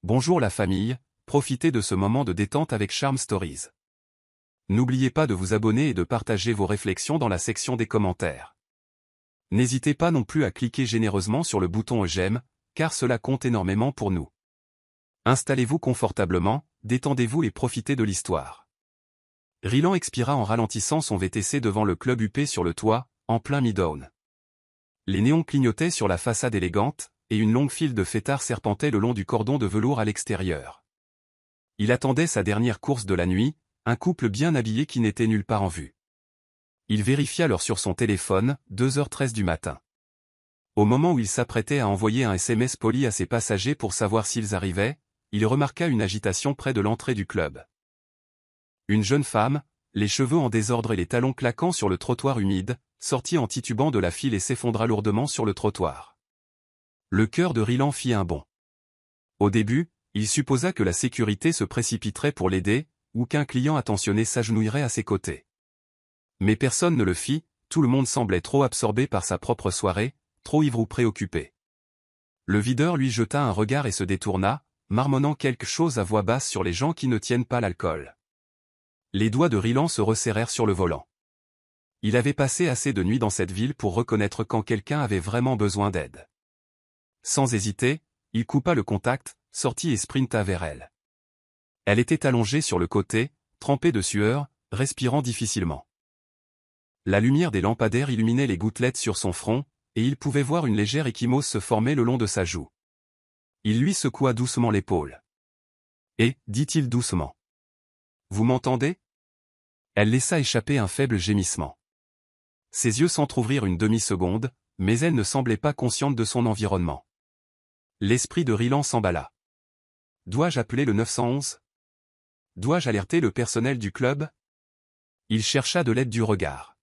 Bonjour la famille, profitez de ce moment de détente avec Charm Stories. N'oubliez pas de vous abonner et de partager vos réflexions dans la section des commentaires. N'hésitez pas non plus à cliquer généreusement sur le bouton j'aime, car cela compte énormément pour nous. Installez-vous confortablement, détendez-vous et profitez de l'histoire. Rylan expira en ralentissant son VTC devant le club UP sur le toit, en plein Midtown. Les néons clignotaient sur la façade élégante, et une longue file de fêtards serpentait le long du cordon de velours à l'extérieur. Il attendait sa dernière course de la nuit, un couple bien habillé qui n'était nulle part en vue. Il vérifia l'heure sur son téléphone, 2h13 du matin. Au moment où il s'apprêtait à envoyer un SMS poli à ses passagers pour savoir s'ils arrivaient, il remarqua une agitation près de l'entrée du club. Une jeune femme, les cheveux en désordre et les talons claquant sur le trottoir humide, sortit en titubant de la file et s'effondra lourdement sur le trottoir. Le cœur de Rylan fit un bond. Au début, il supposa que la sécurité se précipiterait pour l'aider, ou qu'un client attentionné s'agenouillerait à ses côtés. Mais personne ne le fit, tout le monde semblait trop absorbé par sa propre soirée, trop ivre ou préoccupé. Le videur lui jeta un regard et se détourna, marmonnant quelque chose à voix basse sur les gens qui ne tiennent pas l'alcool. Les doigts de Rylan se resserrèrent sur le volant. Il avait passé assez de nuits dans cette ville pour reconnaître quand quelqu'un avait vraiment besoin d'aide. Sans hésiter, il coupa le contact, sortit et sprinta vers elle. Elle était allongée sur le côté, trempée de sueur, respirant difficilement. La lumière des lampadaires illuminait les gouttelettes sur son front, et il pouvait voir une légère ecchymose se former le long de sa joue. Il lui secoua doucement l'épaule. « Et, dit-il doucement. Vous m'entendez » Elle laissa échapper un faible gémissement. Ses yeux s'entr'ouvrirent une demi-seconde, mais elle ne semblait pas consciente de son environnement. L'esprit de Rylan s'emballa. Dois-je appeler le 911 ? Dois-je alerter le personnel du club ? Il chercha de l'aide du regard.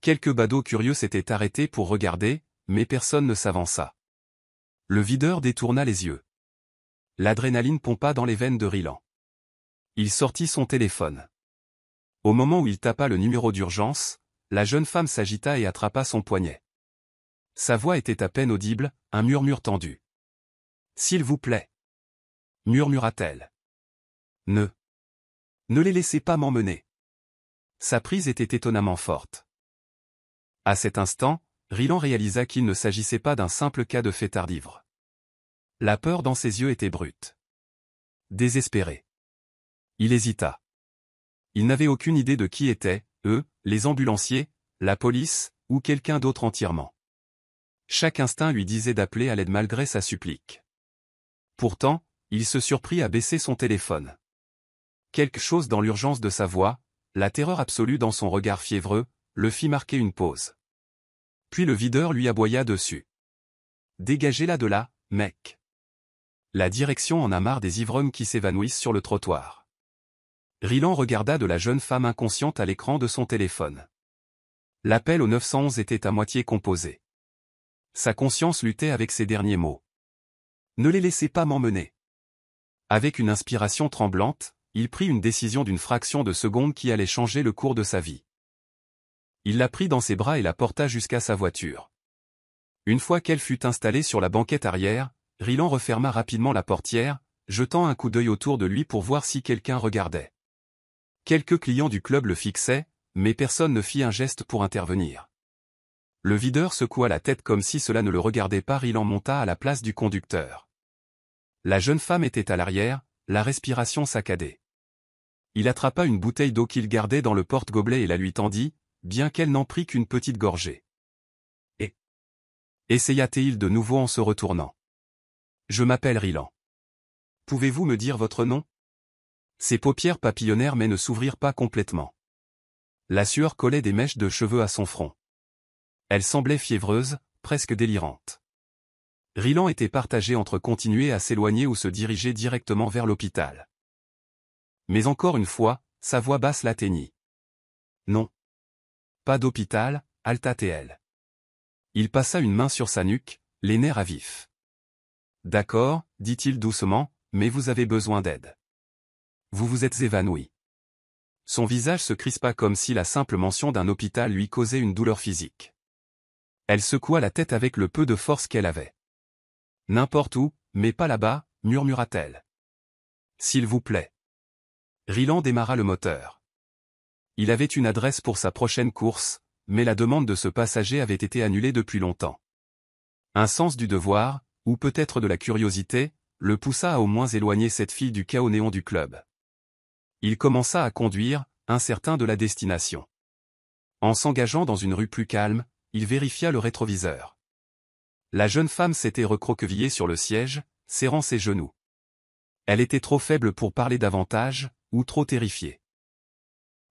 Quelques badauds curieux s'étaient arrêtés pour regarder, mais personne ne s'avança. Le videur détourna les yeux. L'adrénaline pompa dans les veines de Rylan. Il sortit son téléphone. Au moment où il tapa le numéro d'urgence, la jeune femme s'agita et attrapa son poignet. Sa voix était à peine audible, un murmure tendu. « S'il vous plaît » murmura-t-elle. « Ne les laissez pas m'emmener. » Sa prise était étonnamment forte. À cet instant, Rylan réalisa qu'il ne s'agissait pas d'un simple cas de fêtard ivre. La peur dans ses yeux était brute. Désespéré. Il hésita. Il n'avait aucune idée de qui étaient, eux, les ambulanciers, la police, ou quelqu'un d'autre entièrement. Chaque instinct lui disait d'appeler à l'aide malgré sa supplique. Pourtant, il se surprit à baisser son téléphone. Quelque chose dans l'urgence de sa voix, la terreur absolue dans son regard fiévreux, le fit marquer une pause. Puis le videur lui aboya dessus. « Dégagez-la de là, mec !» La direction en a marre des ivrognes qui s'évanouissent sur le trottoir. Rylan regarda de la jeune femme inconsciente à l'écran de son téléphone. L'appel au 911 était à moitié composé. Sa conscience luttait avec ces derniers mots. « Ne les laissez pas m'emmener !» Avec une inspiration tremblante, il prit une décision d'une fraction de seconde qui allait changer le cours de sa vie. Il la prit dans ses bras et la porta jusqu'à sa voiture. Une fois qu'elle fut installée sur la banquette arrière, Rylan referma rapidement la portière, jetant un coup d'œil autour de lui pour voir si quelqu'un regardait. Quelques clients du club le fixaient, mais personne ne fit un geste pour intervenir. Le videur secoua la tête comme si cela ne le regardait pas. Rylan monta à la place du conducteur. La jeune femme était à l'arrière, la respiration saccadée. Il attrapa une bouteille d'eau qu'il gardait dans le porte-gobelet et la lui tendit, bien qu'elle n'en prît qu'une petite gorgée. « Et » essaya-t-il de nouveau en se retournant. « Je m'appelle Rylan. Pouvez-vous me dire votre nom ?» Ses paupières papillonnèrent mais ne s'ouvrirent pas complètement. La sueur collait des mèches de cheveux à son front. Elle semblait fiévreuse, presque délirante. Rylan était partagé entre continuer à s'éloigner ou se diriger directement vers l'hôpital. Mais encore une fois, sa voix basse l'atteignit. « Non. Pas d'hôpital, halta-t-elle. » Il passa une main sur sa nuque, les nerfs à vif. « D'accord, dit-il doucement, mais vous avez besoin d'aide. Vous vous êtes évanoui. » Son visage se crispa comme si la simple mention d'un hôpital lui causait une douleur physique. Elle secoua la tête avec le peu de force qu'elle avait. « N'importe où, mais pas là-bas, murmura-t-elle. S'il vous plaît. Ryland démarra le moteur. Il avait une adresse pour sa prochaine course, mais la demande de ce passager avait été annulée depuis longtemps. Un sens du devoir, ou peut-être de la curiosité, le poussa à au moins éloigner cette fille du chaos néon du club. Il commença à conduire, incertain de la destination. En s'engageant dans une rue plus calme, il vérifia le rétroviseur. La jeune femme s'était recroquevillée sur le siège, serrant ses genoux. Elle était trop faible pour parler davantage, ou trop terrifiée.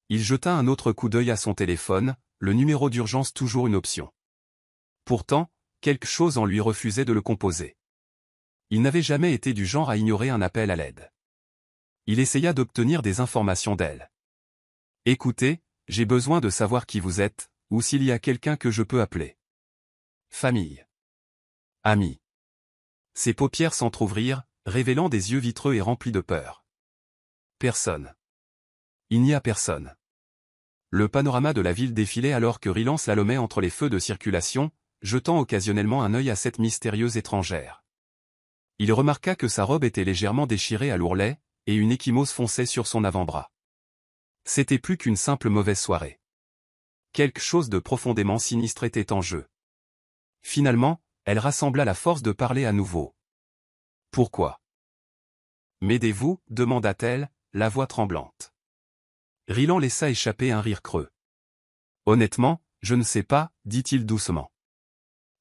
Il jeta un autre coup d'œil à son téléphone, le numéro d'urgence toujours une option. Pourtant, quelque chose en lui refusait de le composer. Il n'avait jamais été du genre à ignorer un appel à l'aide. Il essaya d'obtenir des informations d'elle. « Écoutez, j'ai besoin de savoir qui vous êtes, ou s'il y a quelqu'un que je peux appeler. » Famille. Amis. Ses paupières s'entr'ouvrirent, révélant des yeux vitreux et remplis de peur. Personne. Il n'y a personne. Le panorama de la ville défilait alors que Ryland slalomait entre les feux de circulation, jetant occasionnellement un œil à cette mystérieuse étrangère. Il remarqua que sa robe était légèrement déchirée à l'ourlet, et une ecchymose fonçait sur son avant-bras. C'était plus qu'une simple mauvaise soirée. Quelque chose de profondément sinistre était en jeu. Finalement, elle rassembla la force de parler à nouveau. « Pourquoi ? M'aidez-vous ? demanda-t-elle, la voix tremblante. Ryland laissa échapper un rire creux. « Honnêtement, je ne sais pas, dit-il doucement.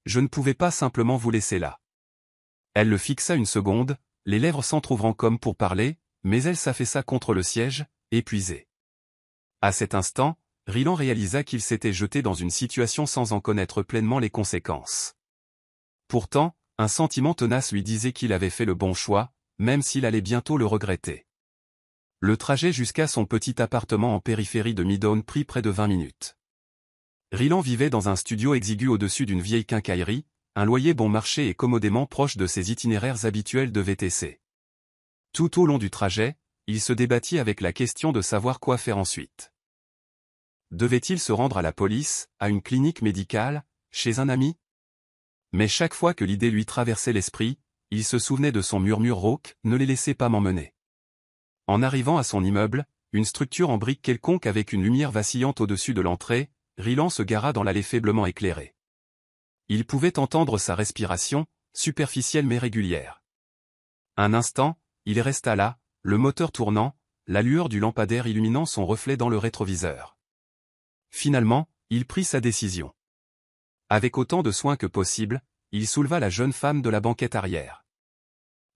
Je ne pouvais pas simplement vous laisser là. » Elle le fixa une seconde, les lèvres s'entr'ouvrant comme pour parler, mais elle s'affaissa contre le siège, épuisée. À cet instant, Ryland réalisa qu'il s'était jeté dans une situation sans en connaître pleinement les conséquences. Pourtant, un sentiment tenace lui disait qu'il avait fait le bon choix, même s'il allait bientôt le regretter. Le trajet jusqu'à son petit appartement en périphérie de Midtown prit près de 20 minutes. Ryland vivait dans un studio exigu au-dessus d'une vieille quincaillerie, un loyer bon marché et commodément proche de ses itinéraires habituels de VTC. Tout au long du trajet, il se débattit avec la question de savoir quoi faire ensuite. Devait-il se rendre à la police, à une clinique médicale, chez un ami? Mais chaque fois que l'idée lui traversait l'esprit, il se souvenait de son murmure rauque, ne les laissez pas m'emmener. En arrivant à son immeuble, une structure en briques quelconque avec une lumière vacillante au-dessus de l'entrée, Ryland se gara dans l'allée faiblement éclairée. Il pouvait entendre sa respiration, superficielle mais régulière. Un instant, il resta là, le moteur tournant, la lueur du lampadaire illuminant son reflet dans le rétroviseur. Finalement, il prit sa décision. Avec autant de soin que possible, il souleva la jeune femme de la banquette arrière.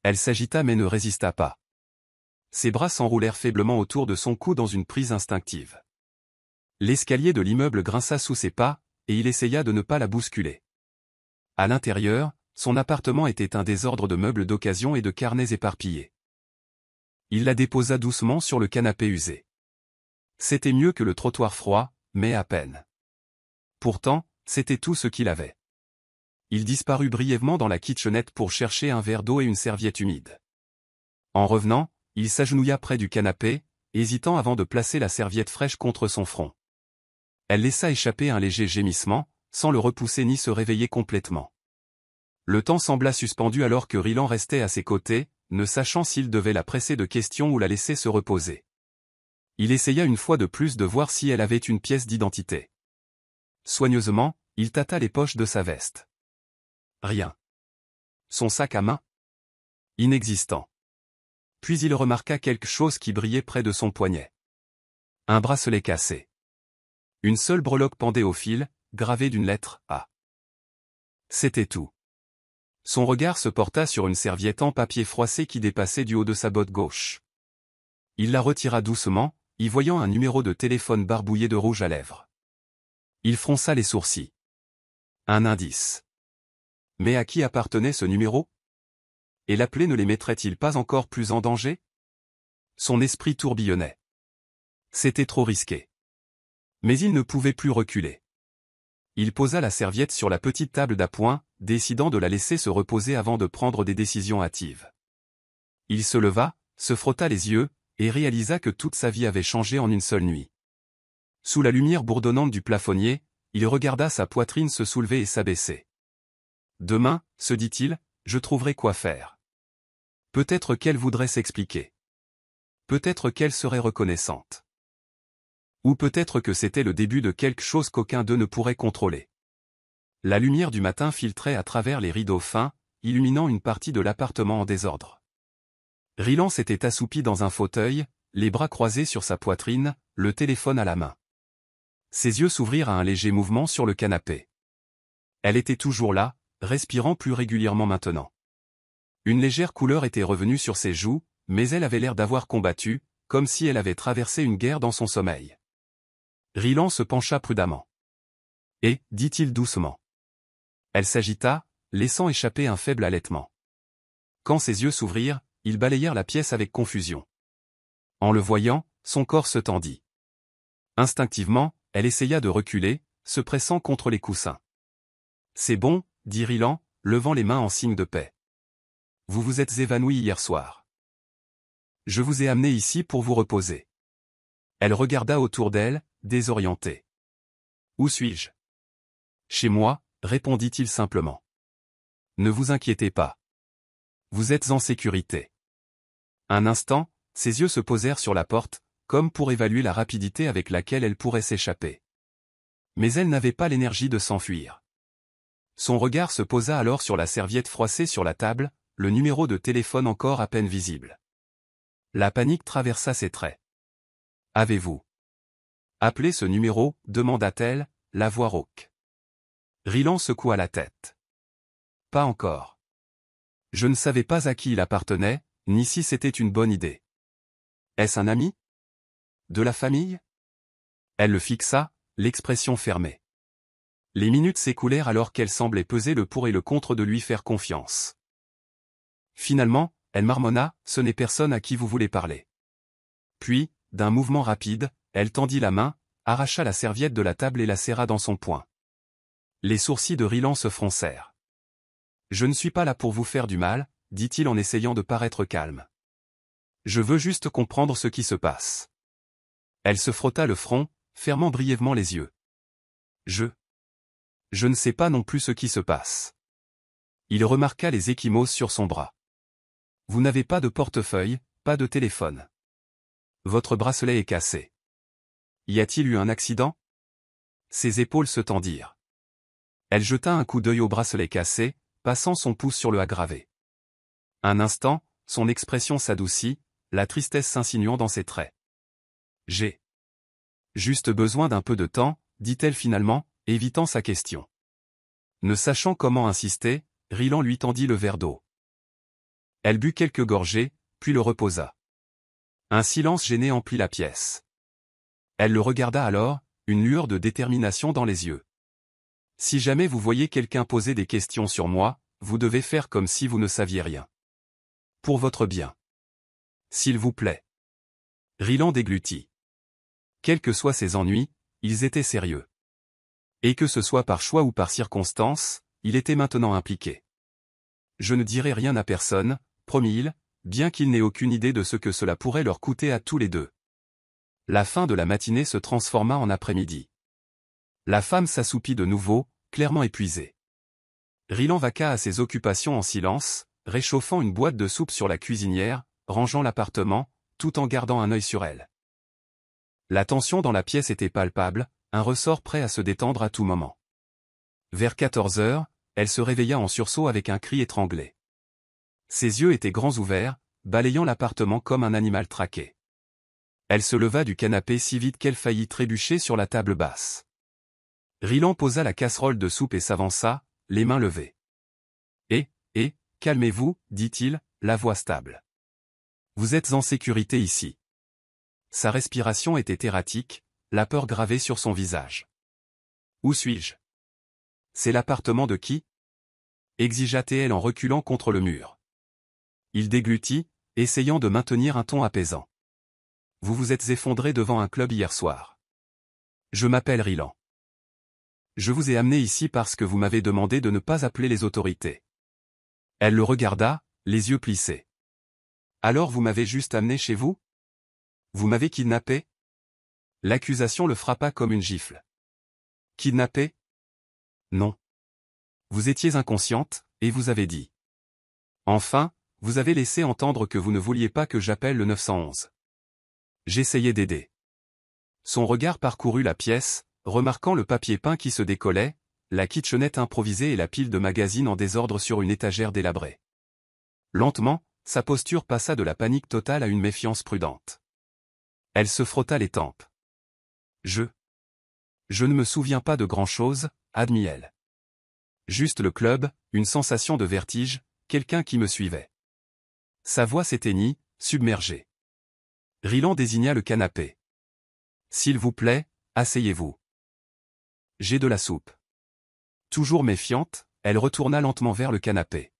Elle s'agita mais ne résista pas. Ses bras s'enroulèrent faiblement autour de son cou dans une prise instinctive. L'escalier de l'immeuble grinça sous ses pas, et il essaya de ne pas la bousculer. À l'intérieur, son appartement était un désordre de meubles d'occasion et de carnets éparpillés. Il la déposa doucement sur le canapé usé. C'était mieux que le trottoir froid, mais à peine. Pourtant, c'était tout ce qu'il avait. Il disparut brièvement dans la kitchenette pour chercher un verre d'eau et une serviette humide. En revenant, il s'agenouilla près du canapé, hésitant avant de placer la serviette fraîche contre son front. Elle laissa échapper un léger gémissement, sans le repousser ni se réveiller complètement. Le temps sembla suspendu alors que Ryland restait à ses côtés, ne sachant s'il devait la presser de questions ou la laisser se reposer. Il essaya une fois de plus de voir si elle avait une pièce d'identité. Soigneusement, il tâta les poches de sa veste. Rien. Son sac à main? Inexistant. Puis il remarqua quelque chose qui brillait près de son poignet. Un bracelet cassé. Une seule breloque pendait au fil, gravée d'une lettre A. C'était tout. Son regard se porta sur une serviette en papier froissé qui dépassait du haut de sa botte gauche. Il la retira doucement, y voyant un numéro de téléphone barbouillé de rouge à lèvres. Il fronça les sourcils. Un indice. Mais à qui appartenait ce numéro? Et l'appeler ne les mettrait-il pas encore plus en danger? Son esprit tourbillonnait. C'était trop risqué. Mais il ne pouvait plus reculer. Il posa la serviette sur la petite table d'appoint, décidant de la laisser se reposer avant de prendre des décisions hâtives. Il se leva, se frotta les yeux, et réalisa que toute sa vie avait changé en une seule nuit. Sous la lumière bourdonnante du plafonnier, il regarda sa poitrine se soulever et s'abaisser. Demain, se dit-il, je trouverai quoi faire. Peut-être qu'elle voudrait s'expliquer. Peut-être qu'elle serait reconnaissante. Ou peut-être que c'était le début de quelque chose qu'aucun d'eux ne pourrait contrôler. La lumière du matin filtrait à travers les rideaux fins, illuminant une partie de l'appartement en désordre. Rylan s'était assoupi dans un fauteuil, les bras croisés sur sa poitrine, le téléphone à la main. Ses yeux s'ouvrirent à un léger mouvement sur le canapé. Elle était toujours là, respirant plus régulièrement maintenant. Une légère couleur était revenue sur ses joues, mais elle avait l'air d'avoir combattu, comme si elle avait traversé une guerre dans son sommeil. Rylan se pencha prudemment. « Et, dit-il doucement. » Elle s'agita, laissant échapper un faible halètement. Quand ses yeux s'ouvrirent, ils balayèrent la pièce avec confusion. En le voyant, son corps se tendit. Instinctivement, elle essaya de reculer, se pressant contre les coussins. « C'est bon, » dit Rylan, levant les mains en signe de paix. « Vous vous êtes évanoui hier soir. Je vous ai amené ici pour vous reposer. » Elle regarda autour d'elle, désorientée. « Où suis-je ? » « Chez moi, » répondit-il simplement. « Ne vous inquiétez pas. Vous êtes en sécurité. » Un instant, ses yeux se posèrent sur la porte, comme pour évaluer la rapidité avec laquelle elle pourrait s'échapper. Mais elle n'avait pas l'énergie de s'enfuir. Son regard se posa alors sur la serviette froissée sur la table, le numéro de téléphone encore à peine visible. La panique traversa ses traits. « Avez-vous appelé ce numéro ?» demanda-t-elle, la voix rauque. Rylan secoua la tête. « Pas encore. Je ne savais pas à qui il appartenait, ni si c'était une bonne idée. Est-ce un ami ? De la famille ?» Elle le fixa, l'expression fermée. Les minutes s'écoulèrent alors qu'elle semblait peser le pour et le contre de lui faire confiance. Finalement, elle marmonna, « Ce n'est personne à qui vous voulez parler. » Puis, d'un mouvement rapide, elle tendit la main, arracha la serviette de la table et la serra dans son poing. Les sourcils de Rylan se froncèrent. « Je ne suis pas là pour vous faire du mal, » dit-il en essayant de paraître calme. « Je veux juste comprendre ce qui se passe. » Elle se frotta le front, fermant brièvement les yeux. « Je ne sais pas non plus ce qui se passe. » Il remarqua les ecchymoses sur son bras. « Vous n'avez pas de portefeuille, pas de téléphone. Votre bracelet est cassé. Y a-t-il eu un accident ?» Ses épaules se tendirent. Elle jeta un coup d'œil au bracelet cassé, passant son pouce sur le aggravé. Un instant, son expression s'adoucit, la tristesse s'insinuant dans ses traits. « J'ai juste besoin d'un peu de temps, » dit-elle finalement, évitant sa question. Ne sachant comment insister, Rylan lui tendit le verre d'eau. Elle but quelques gorgées, puis le reposa. Un silence gêné emplit la pièce. Elle le regarda alors, une lueur de détermination dans les yeux. « Si jamais vous voyez quelqu'un poser des questions sur moi, vous devez faire comme si vous ne saviez rien. Pour votre bien. S'il vous plaît. » Rylan déglutit. Quels que soient ses ennuis, ils étaient sérieux. Et que ce soit par choix ou par circonstance, il était maintenant impliqué. « Je ne dirai rien à personne, » promit-il, bien qu'il n'ait aucune idée de ce que cela pourrait leur coûter à tous les deux. La fin de la matinée se transforma en après-midi. La femme s'assoupit de nouveau, clairement épuisée. Rylan vaqua à ses occupations en silence, réchauffant une boîte de soupe sur la cuisinière, rangeant l'appartement, tout en gardant un œil sur elle. La tension dans la pièce était palpable, un ressort prêt à se détendre à tout moment. Vers 14 heures, elle se réveilla en sursaut avec un cri étranglé. Ses yeux étaient grands ouverts, balayant l'appartement comme un animal traqué. Elle se leva du canapé si vite qu'elle faillit trébucher sur la table basse. Rylan posa la casserole de soupe et s'avança, les mains levées. Calmez-vous, dit-il, la voix stable. Vous êtes en sécurité ici. » Sa respiration était erratique, la peur gravée sur son visage. « Où suis-je ? C'est l'appartement de qui ? » exigea-t-elle en reculant contre le mur. Il déglutit, essayant de maintenir un ton apaisant. « Vous vous êtes effondré devant un club hier soir. Je m'appelle Rylan. Je vous ai amené ici parce que vous m'avez demandé de ne pas appeler les autorités. » Elle le regarda, les yeux plissés. « Alors vous m'avez juste amené chez vous ? Vous m'avez kidnappé ? » L'accusation le frappa comme une gifle. « Kidnappé ? Non. Vous étiez inconsciente, et vous avez dit. Enfin, vous avez laissé entendre que vous ne vouliez pas que j'appelle le 911. J'essayais d'aider. Son regard parcourut la pièce, remarquant le papier peint qui se décollait, la kitchenette improvisée et la pile de magazines en désordre sur une étagère délabrée. Lentement, sa posture passa de la panique totale à une méfiance prudente. Elle se frotta les tempes. Je ne me souviens pas de grand-chose, admit-elle. Juste le club, une sensation de vertige, quelqu'un qui me suivait. Sa voix s'éteignit, submergée. Ryland désigna le canapé. S'il vous plaît, asseyez-vous. J'ai de la soupe. Toujours méfiante, elle retourna lentement vers le canapé.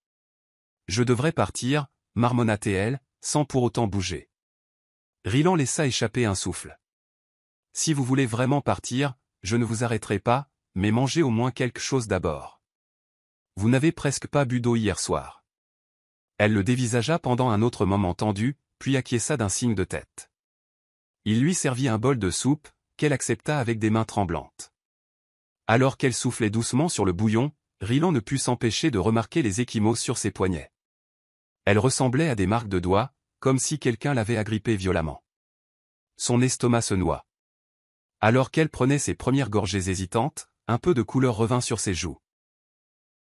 Je devrais partir, marmonna-t-elle, sans pour autant bouger. Ryland laissa échapper un souffle. Si vous voulez vraiment partir, je ne vous arrêterai pas, mais mangez au moins quelque chose d'abord. Vous n'avez presque pas bu d'eau hier soir. Elle le dévisagea pendant un autre moment tendu, puis acquiesça d'un signe de tête. Il lui servit un bol de soupe, qu'elle accepta avec des mains tremblantes. Alors qu'elle soufflait doucement sur le bouillon, Ryland ne put s'empêcher de remarquer les ecchymoses sur ses poignets. Elles ressemblaient à des marques de doigts, comme si quelqu'un l'avait agrippée violemment. Son estomac se noua. Alors qu'elle prenait ses premières gorgées hésitantes, un peu de couleur revint sur ses joues.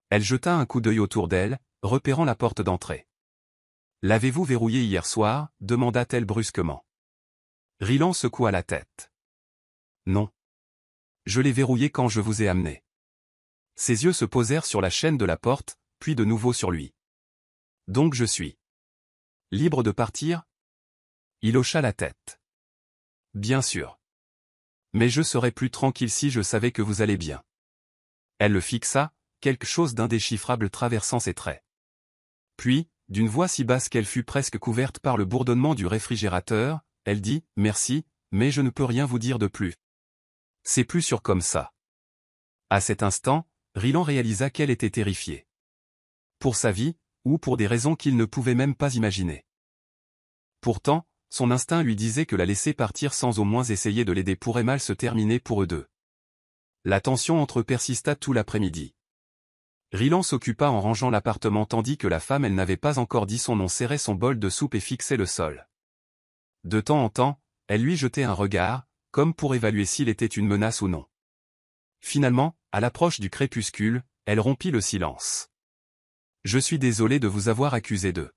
Elle jeta un coup d'œil autour d'elle, repérant la porte d'entrée. « L'avez-vous verrouillée hier soir » demanda-t-elle brusquement. Ryland secoua la tête. « Non. Je l'ai verrouillée quand je vous ai amené. » Ses yeux se posèrent sur la chaîne de la porte, puis de nouveau sur lui. « Donc je suis libre de partir ?» Il hocha la tête. « Bien sûr. Mais je serais plus tranquille si je savais que vous allez bien. » Elle le fixa, quelque chose d'indéchiffrable traversant ses traits. Puis, d'une voix si basse qu'elle fut presque couverte par le bourdonnement du réfrigérateur, elle dit « Merci, mais je ne peux rien vous dire de plus. C'est plus sûr comme ça. » À cet instant, Ryland réalisa qu'elle était terrifiée. Pour sa vie, ou pour des raisons qu'il ne pouvait même pas imaginer. Pourtant, son instinct lui disait que la laisser partir sans au moins essayer de l'aider pourrait mal se terminer pour eux deux. La tension entre eux persista tout l'après-midi. Ryland s'occupa en rangeant l'appartement tandis que la femme, elle n'avait pas encore dit son nom, serrait son bol de soupe et fixait le sol. De temps en temps, elle lui jetait un regard, comme pour évaluer s'il était une menace ou non. Finalement, à l'approche du crépuscule, elle rompit le silence. « Je suis désolée de vous avoir accusé de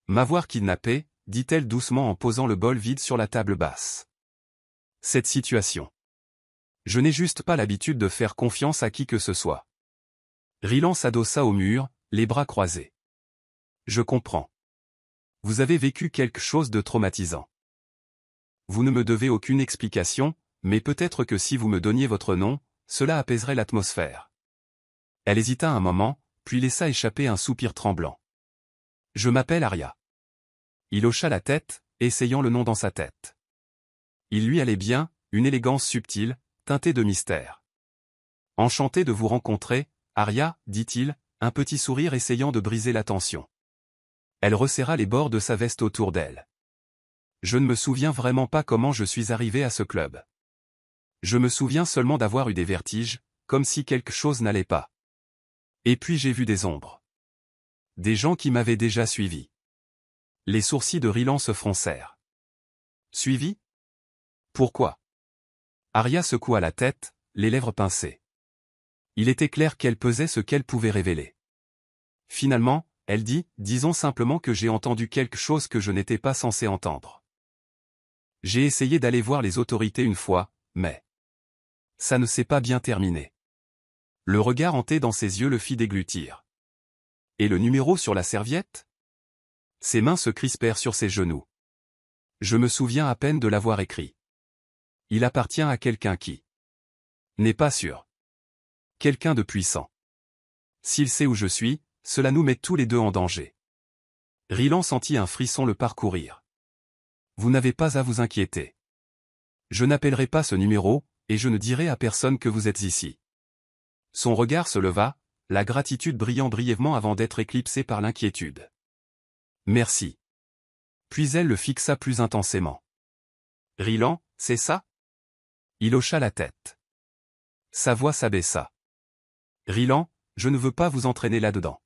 m'avoir kidnappé, » dit-elle doucement en posant le bol vide sur la table basse. « Cette situation. Je n'ai juste pas l'habitude de faire confiance à qui que ce soit. » Ryland s'adossa au mur, les bras croisés. « Je comprends. Vous avez vécu quelque chose de traumatisant. Vous ne me devez aucune explication, mais peut-être que si vous me donniez votre nom, cela apaiserait l'atmosphère. » Elle hésita un moment, puis laissa échapper un soupir tremblant. « Je m'appelle Arya. » Il hocha la tête, essayant le nom dans sa tête. Il lui allait bien, une élégance subtile, teintée de mystère. « Enchanté de vous rencontrer, Arya, » dit-il, un petit sourire essayant de briser la tension. Elle resserra les bords de sa veste autour d'elle. « Je ne me souviens vraiment pas comment je suis arrivé à ce club. Je me souviens seulement d'avoir eu des vertiges, comme si quelque chose n'allait pas. Et puis j'ai vu des ombres. Des gens qui m'avaient déjà suivi. » Les sourcils de Ryland se froncèrent. « Suivi ? Pourquoi ?» Arya secoua la tête, les lèvres pincées. Il était clair qu'elle pesait ce qu'elle pouvait révéler. Finalement, elle dit, « Disons simplement que j'ai entendu quelque chose que je n'étais pas censé entendre. J'ai essayé d'aller voir les autorités une fois, mais ça ne s'est pas bien terminé. » Le regard hanté dans ses yeux le fit déglutir. « Et le numéro sur la serviette ?» Ses mains se crispèrent sur ses genoux. « Je me souviens à peine de l'avoir écrit. Il appartient à quelqu'un qui n'est pas sûr. Quelqu'un de puissant. S'il sait où je suis, cela nous met tous les deux en danger. » Ryland sentit un frisson le parcourir. « Vous n'avez pas à vous inquiéter. Je n'appellerai pas ce numéro, et je ne dirai à personne que vous êtes ici. » Son regard se leva, la gratitude brillant brièvement avant d'être éclipsée par l'inquiétude. « Merci. » Puis elle le fixa plus intensément. « Ryland, c'est ça ?» Il hocha la tête. Sa voix s'abaissa. « Ryland, je ne veux pas vous entraîner là-dedans.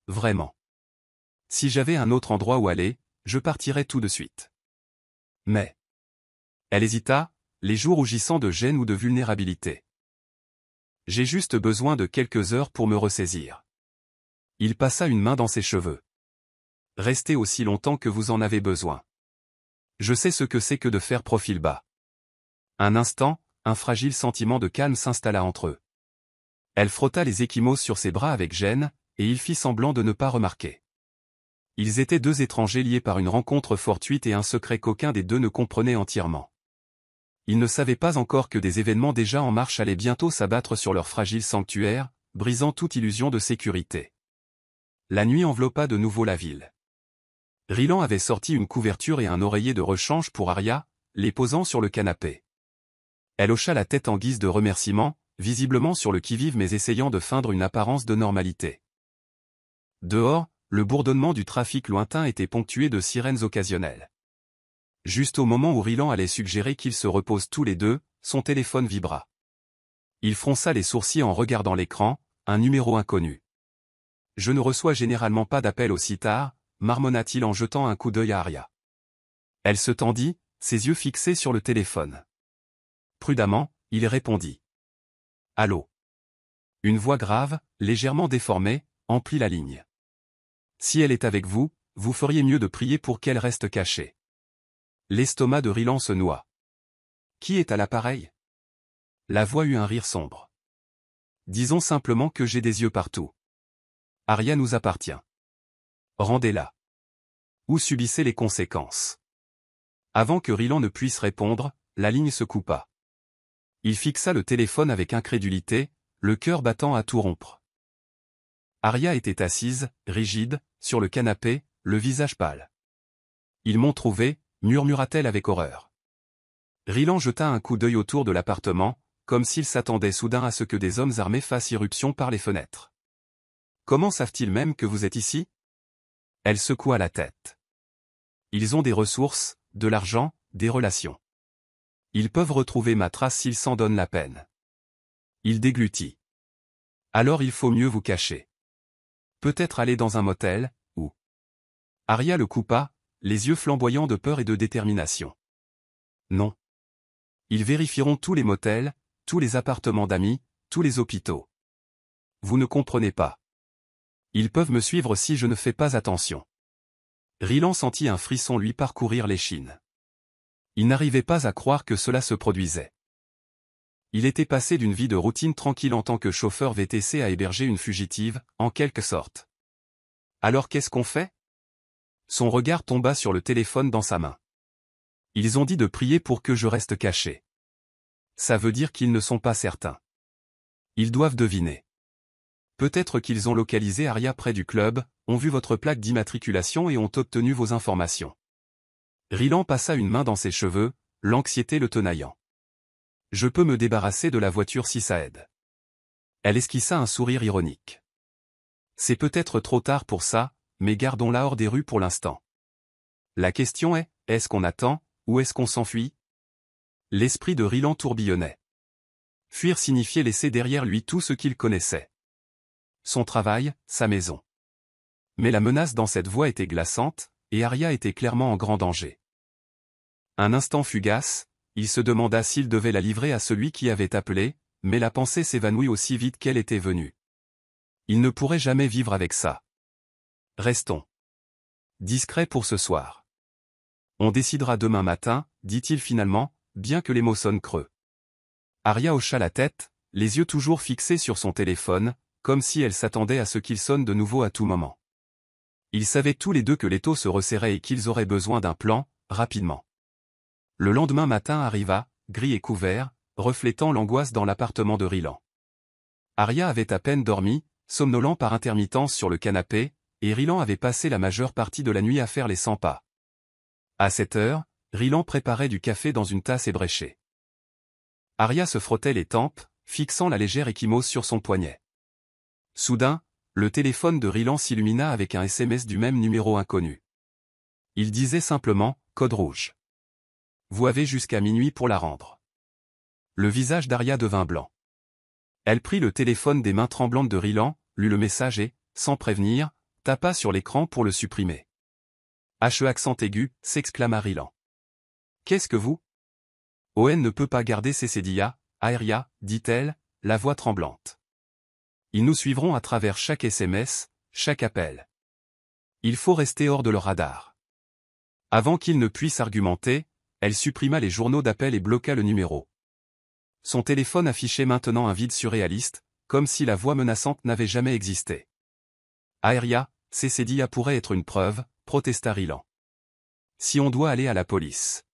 Vraiment. Si j'avais un autre endroit où aller, je partirais tout de suite. Mais... Elle hésita, les joues rougissant de gêne ou de vulnérabilité. J'ai juste besoin de quelques heures pour me ressaisir. Il passa une main dans ses cheveux. Restez aussi longtemps que vous en avez besoin. Je sais ce que c'est que de faire profil bas. Un instant, un fragile sentiment de calme s'installa entre eux. Elle frotta les ecchymoses sur ses bras avec gêne, et il fit semblant de ne pas remarquer. Ils étaient deux étrangers liés par une rencontre fortuite et un secret qu'aucun des deux ne comprenait entièrement. Ils ne savaient pas encore que des événements déjà en marche allaient bientôt s'abattre sur leur fragile sanctuaire, brisant toute illusion de sécurité. La nuit enveloppa de nouveau la ville. Rylan avait sorti une couverture et un oreiller de rechange pour Arya, les posant sur le canapé. Elle hocha la tête en guise de remerciement, visiblement sur le qui-vive mais essayant de feindre une apparence de normalité. Dehors, le bourdonnement du trafic lointain était ponctué de sirènes occasionnelles. Juste au moment où Rylan allait suggérer qu'ils se reposent tous les deux, son téléphone vibra. Il fronça les sourcils en regardant l'écran, un numéro inconnu. « Je ne reçois généralement pas d'appel aussi tard », marmonna-t-il en jetant un coup d'œil à Arya. Elle se tendit, ses yeux fixés sur le téléphone. Prudemment, il répondit. « Allô ?» Une voix grave, légèrement déformée, emplit la ligne. « Si elle est avec vous, vous feriez mieux de prier pour qu'elle reste cachée. » L'estomac de Rylan se noua. « Qui est à l'appareil ?» La voix eut un rire sombre. « Disons simplement que j'ai des yeux partout. Arya nous appartient. Rendez-la. Ou subissez les conséquences. » Avant que Rylan ne puisse répondre, la ligne se coupa. Il fixa le téléphone avec incrédulité, le cœur battant à tout rompre. Arya était assise, rigide, sur le canapé, le visage pâle. « Ils m'ont trouvé », murmura-t-elle avec horreur. Rylan jeta un coup d'œil autour de l'appartement, comme s'il s'attendait soudain à ce que des hommes armés fassent irruption par les fenêtres. « Comment savent-ils même que vous êtes ici ?» Elle secoua la tête. « Ils ont des ressources, de l'argent, des relations. Ils peuvent retrouver ma trace s'ils s'en donnent la peine. » Il déglutit. « Alors il faut mieux vous cacher. Peut-être aller dans un motel, ou... » Arya le coupa, les yeux flamboyants de peur et de détermination. « Non. Ils vérifieront tous les motels, tous les appartements d'amis, tous les hôpitaux. Vous ne comprenez pas. Ils peuvent me suivre si je ne fais pas attention. » Rylan sentit un frisson lui parcourir l'échine. Il n'arrivait pas à croire que cela se produisait. Il était passé d'une vie de routine tranquille en tant que chauffeur VTC à héberger une fugitive, en quelque sorte. Alors qu'est-ce qu'on fait ? Son regard tomba sur le téléphone dans sa main. Ils ont dit de prier pour que je reste caché. Ça veut dire qu'ils ne sont pas certains. Ils doivent deviner. Peut-être qu'ils ont localisé Arya près du club, ont vu votre plaque d'immatriculation et ont obtenu vos informations. Rylan passa une main dans ses cheveux, l'anxiété le tenaillant. Je peux me débarrasser de la voiture si ça aide. Elle esquissa un sourire ironique. C'est peut-être trop tard pour ça, mais gardons-la hors des rues pour l'instant. La question est, est-ce qu'on attend, ou est-ce qu'on s'enfuit ? L'esprit de Rylan tourbillonnait. Fuir signifiait laisser derrière lui tout ce qu'il connaissait. Son travail, sa maison. Mais la menace dans cette voix était glaçante, et Arya était clairement en grand danger. Un instant fugace, il se demanda s'il devait la livrer à celui qui avait appelé, mais la pensée s'évanouit aussi vite qu'elle était venue. Il ne pourrait jamais vivre avec ça. Restons discrets pour ce soir. On décidera demain matin, dit-il finalement, bien que les mots sonnent creux. Arya hocha la tête, les yeux toujours fixés sur son téléphone, comme si elle s'attendait à ce qu'il sonne de nouveau à tout moment. Ils savaient tous les deux que l'étau se resserrait et qu'ils auraient besoin d'un plan, rapidement. Le lendemain matin arriva, gris et couvert, reflétant l'angoisse dans l'appartement de Rylan. Arya avait à peine dormi, somnolent par intermittence sur le canapé, et Rylan avait passé la majeure partie de la nuit à faire les 100 pas. À cette heure, Rylan préparait du café dans une tasse ébréchée. Arya se frottait les tempes, fixant la légère ecchymose sur son poignet. Soudain, le téléphone de Rylan s'illumina avec un SMS du même numéro inconnu. Il disait simplement « Code rouge. Vous avez jusqu'à minuit pour la rendre. » Le visage d'Arya devint blanc. Elle prit le téléphone des mains tremblantes de Rylan, lut le message et, sans prévenir, tapa sur l'écran pour le supprimer. H accent aigu, s'exclama Rylan. Qu'est-ce que vous? Owen ne peut pas garder ses cédillas, Aeria, dit-elle, la voix tremblante. Ils nous suivront à travers chaque SMS, chaque appel. Il faut rester hors de leur radar. Avant qu'il ne puisse argumenter, elle supprima les journaux d'appel et bloqua le numéro. Son téléphone affichait maintenant un vide surréaliste, comme si la voix menaçante n'avait jamais existé. Aeria, ces cédillas pourraient être une preuve, protesta Rylan. Si on doit aller à la police.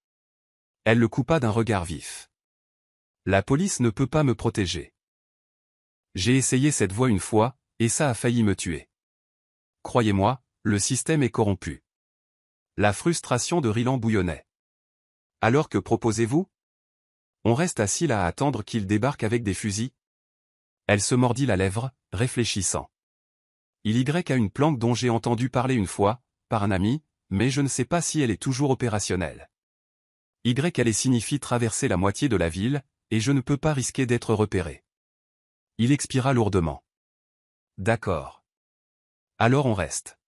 Elle le coupa d'un regard vif. La police ne peut pas me protéger. J'ai essayé cette voie une fois, et ça a failli me tuer. Croyez-moi, le système est corrompu. La frustration de Rylan bouillonnait. Alors que proposez-vous? On reste assis là à attendre qu'il débarque avec des fusils? Elle se mordit la lèvre, réfléchissant. Il y a une planque dont j'ai entendu parler une fois, par un ami, mais je ne sais pas si elle est toujours opérationnelle. Elle signifie traverser la moitié de la ville, et je ne peux pas risquer d'être repéré. Il expira lourdement. D'accord. Alors on reste.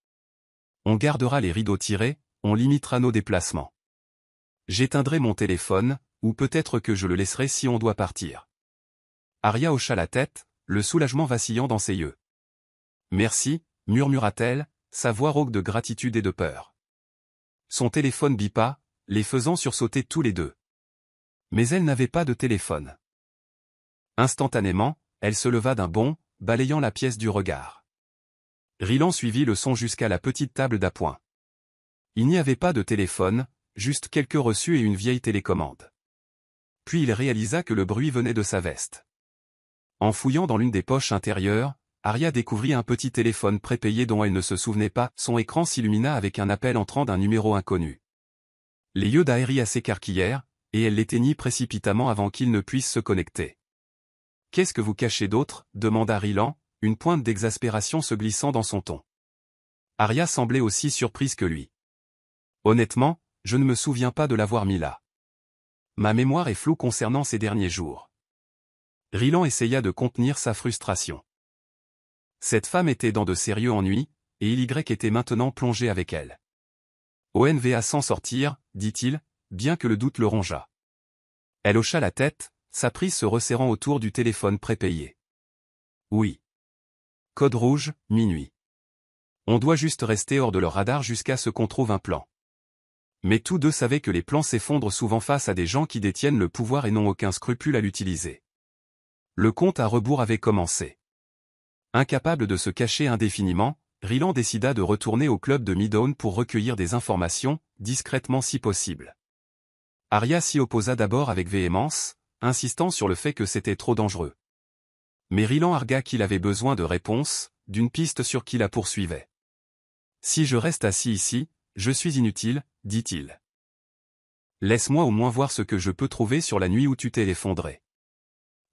On gardera les rideaux tirés, on limitera nos déplacements. J'éteindrai mon téléphone, ou peut-être que je le laisserai si on doit partir. Aria hocha la tête, le soulagement vacillant dans ses yeux. Merci, murmura-t-elle, sa voix rauque de gratitude et de peur. Son téléphone bipa, les faisant sursauter tous les deux. Mais elle n'avait pas de téléphone. Instantanément, elle se leva d'un bond, balayant la pièce du regard. Rylan suivit le son jusqu'à la petite table d'appoint. Il n'y avait pas de téléphone, juste quelques reçus et une vieille télécommande. Puis il réalisa que le bruit venait de sa veste. En fouillant dans l'une des poches intérieures, Aria découvrit un petit téléphone prépayé dont elle ne se souvenait pas, son écran s'illumina avec un appel entrant d'un numéro inconnu. Les yeux d'Aeria s'écarquillèrent, et elle l'éteignit précipitamment avant qu'il ne puisse se connecter. « Qu'est-ce que vous cachez d'autre » demanda Rylan, une pointe d'exaspération se glissant dans son ton. Aria semblait aussi surprise que lui. « Honnêtement, je ne me souviens pas de l'avoir mis là. Ma mémoire est floue concernant ces derniers jours. » Rylan essaya de contenir sa frustration. Cette femme était dans de sérieux ennuis, et Y était maintenant plongé avec elle. Owen va s'en sortir, dit-il, bien que le doute le rongeât. Elle hocha la tête, sa prise se resserrant autour du téléphone prépayé. Oui. Code rouge, minuit. On doit juste rester hors de leur radar jusqu'à ce qu'on trouve un plan. Mais tous deux savaient que les plans s'effondrent souvent face à des gens qui détiennent le pouvoir et n'ont aucun scrupule à l'utiliser. Le compte à rebours avait commencé. Incapable de se cacher indéfiniment, Rylan décida de retourner au club de Midtown pour recueillir des informations, discrètement si possible. Aria s'y opposa d'abord avec véhémence, insistant sur le fait que c'était trop dangereux. Mais Rylan argua qu'il avait besoin de réponses, d'une piste sur qui la poursuivait. « Si je reste assis ici, je suis inutile, dit-il. Laisse-moi au moins voir ce que je peux trouver sur la nuit où tu t'es effondré. »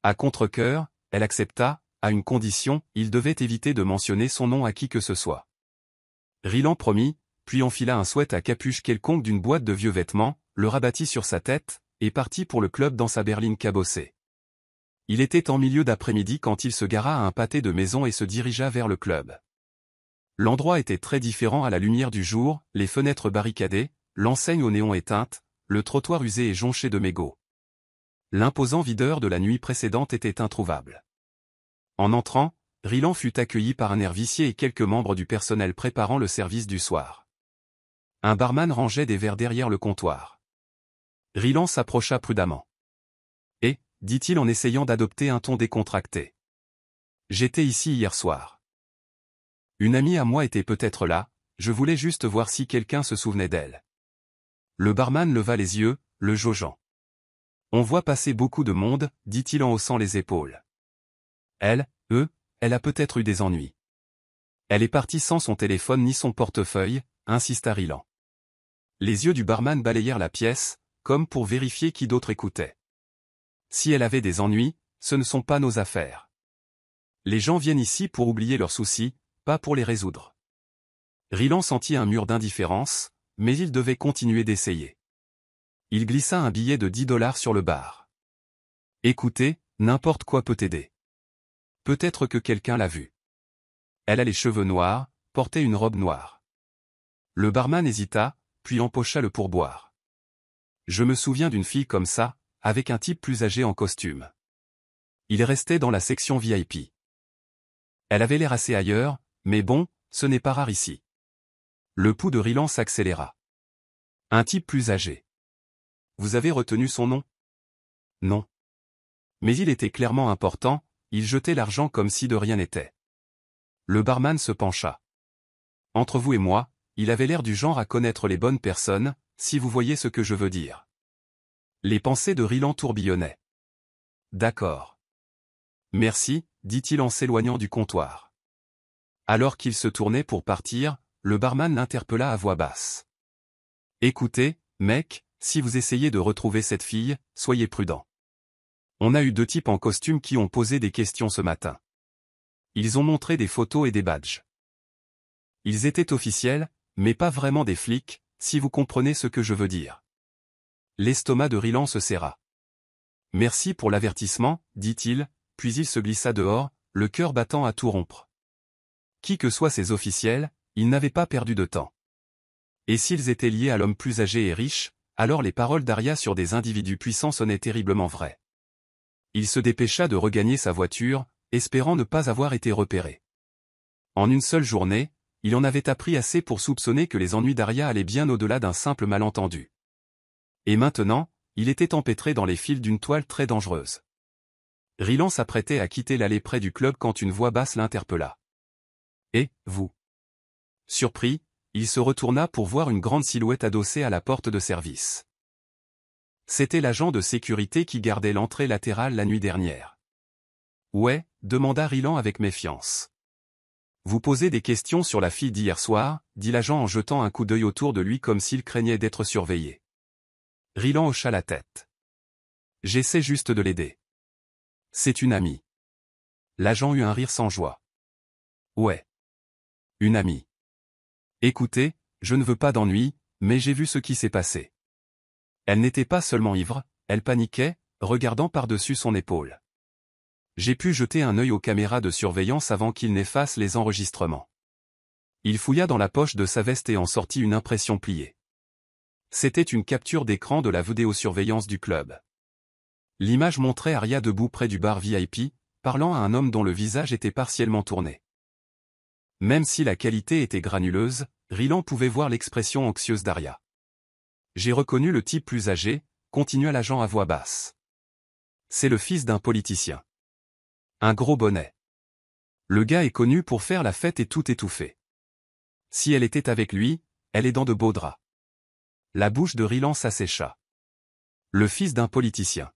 À contre-cœur, elle accepta, à une condition, il devait éviter de mentionner son nom à qui que ce soit. Rylan promit, puis enfila un sweat à capuche quelconque d'une boîte de vieux vêtements, le rabattit sur sa tête, et partit pour le club dans sa berline cabossée. Il était en milieu d'après-midi quand il se gara à un pâté de maison et se dirigea vers le club. L'endroit était très différent à la lumière du jour, les fenêtres barricadées, l'enseigne au néon éteinte, le trottoir usé et jonché de mégots. L'imposant videur de la nuit précédente était introuvable. En entrant, Rylan fut accueilli par un air vicié et quelques membres du personnel préparant le service du soir. Un barman rangeait des verres derrière le comptoir. Rylan s'approcha prudemment. « Et, dit-il en essayant d'adopter un ton décontracté. J'étais ici hier soir. Une amie à moi était peut-être là, je voulais juste voir si quelqu'un se souvenait d'elle. » Le barman leva les yeux, le jaugeant. « On voit passer beaucoup de monde, dit-il en haussant les épaules. Elle a peut-être eu des ennuis. Elle est partie sans son téléphone ni son portefeuille, insista Rylan. Les yeux du barman balayèrent la pièce, comme pour vérifier qui d'autre écoutait. Si elle avait des ennuis, ce ne sont pas nos affaires. Les gens viennent ici pour oublier leurs soucis, pas pour les résoudre. Rylan sentit un mur d'indifférence, mais il devait continuer d'essayer. Il glissa un billet de $10 sur le bar. Écoutez, n'importe quoi peut aider. Peut-être que quelqu'un l'a vue. Elle a les cheveux noirs, portait une robe noire. Le barman hésita, puis empocha le pourboire. Je me souviens d'une fille comme ça, avec un type plus âgé en costume. Il restait dans la section VIP. Elle avait l'air assez ailleurs, mais bon, ce n'est pas rare ici. Le pouls de Rylan s'accéléra. Un type plus âgé. Vous avez retenu son nom? Non. Mais il était clairement important, il jetait l'argent comme si de rien n'était. Le barman se pencha. Entre vous et moi, il avait l'air du genre à connaître les bonnes personnes, si vous voyez ce que je veux dire. Les pensées de Rylan tourbillonnaient. D'accord. Merci, dit-il en s'éloignant du comptoir. Alors qu'il se tournait pour partir, le barman l'interpella à voix basse. Écoutez, mec, si vous essayez de retrouver cette fille, soyez prudent. On a eu 2 types en costume qui ont posé des questions ce matin. Ils ont montré des photos et des badges. Ils étaient officiels, mais pas vraiment des flics, si vous comprenez ce que je veux dire. L'estomac de Rylan se serra. Merci pour l'avertissement, dit-il, puis il se glissa dehors, le cœur battant à tout rompre. Qui que soient ces officiels, ils n'avaient pas perdu de temps. Et s'ils étaient liés à l'homme plus âgé et riche, alors les paroles d'Arya sur des individus puissants sonnaient terriblement vraies. Il se dépêcha de regagner sa voiture, espérant ne pas avoir été repéré. En une seule journée, il en avait appris assez pour soupçonner que les ennuis d'Arya allaient bien au-delà d'un simple malentendu. Et maintenant, il était empêtré dans les fils d'une toile très dangereuse. Rylan s'apprêtait à quitter l'allée près du club quand une voix basse l'interpella. « Et, vous ?» Surpris, il se retourna pour voir une grande silhouette adossée à la porte de service. C'était l'agent de sécurité qui gardait l'entrée latérale la nuit dernière. « Ouais ?» demanda Rylan avec méfiance. « Vous posez des questions sur la fille d'hier soir ?» dit l'agent en jetant un coup d'œil autour de lui comme s'il craignait d'être surveillé. Rylan hocha la tête. « J'essaie juste de l'aider. » « C'est une amie. » L'agent eut un rire sans joie. « Ouais. Une amie. Écoutez, je ne veux pas d'ennui, mais j'ai vu ce qui s'est passé. » Elle n'était pas seulement ivre, elle paniquait, regardant par-dessus son épaule. J'ai pu jeter un œil aux caméras de surveillance avant qu'il n'efface les enregistrements. Il fouilla dans la poche de sa veste et en sortit une impression pliée. C'était une capture d'écran de la vidéosurveillance du club. L'image montrait Arya debout près du bar VIP, parlant à un homme dont le visage était partiellement tourné. Même si la qualité était granuleuse, Rylan pouvait voir l'expression anxieuse d'Arya. « J'ai reconnu le type plus âgé », continua l'agent à voix basse. « C'est le fils d'un politicien. Un gros bonnet. Le gars est connu pour faire la fête et tout étouffer. Si elle était avec lui, elle est dans de beaux draps. » La bouche de Rylan s'assécha. Le fils d'un politicien.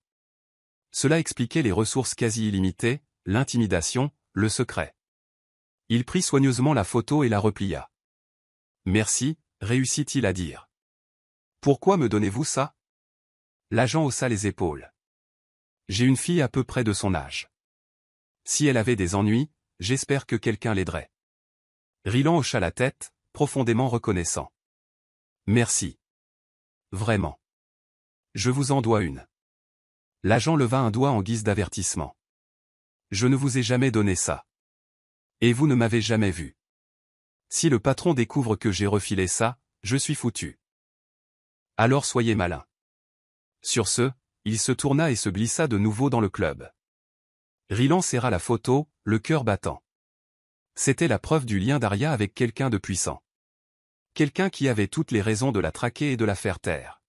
Cela expliquait les ressources quasi illimitées, l'intimidation, le secret. Il prit soigneusement la photo et la replia. « Merci », réussit-il à dire. « Pourquoi me donnez-vous ça ?» L'agent haussa les épaules. « J'ai une fille à peu près de son âge. Si elle avait des ennuis, j'espère que quelqu'un l'aiderait. » Rylan hocha la tête, profondément reconnaissant. « Merci. Vraiment. Je vous en dois une. » L'agent leva un doigt en guise d'avertissement. « Je ne vous ai jamais donné ça. Et vous ne m'avez jamais vu. Si le patron découvre que j'ai refilé ça, je suis foutu. Alors soyez malin. » Sur ce, il se tourna et se glissa de nouveau dans le club. Rylan serra la photo, le cœur battant. C'était la preuve du lien d'Arya avec quelqu'un de puissant. Quelqu'un qui avait toutes les raisons de la traquer et de la faire taire.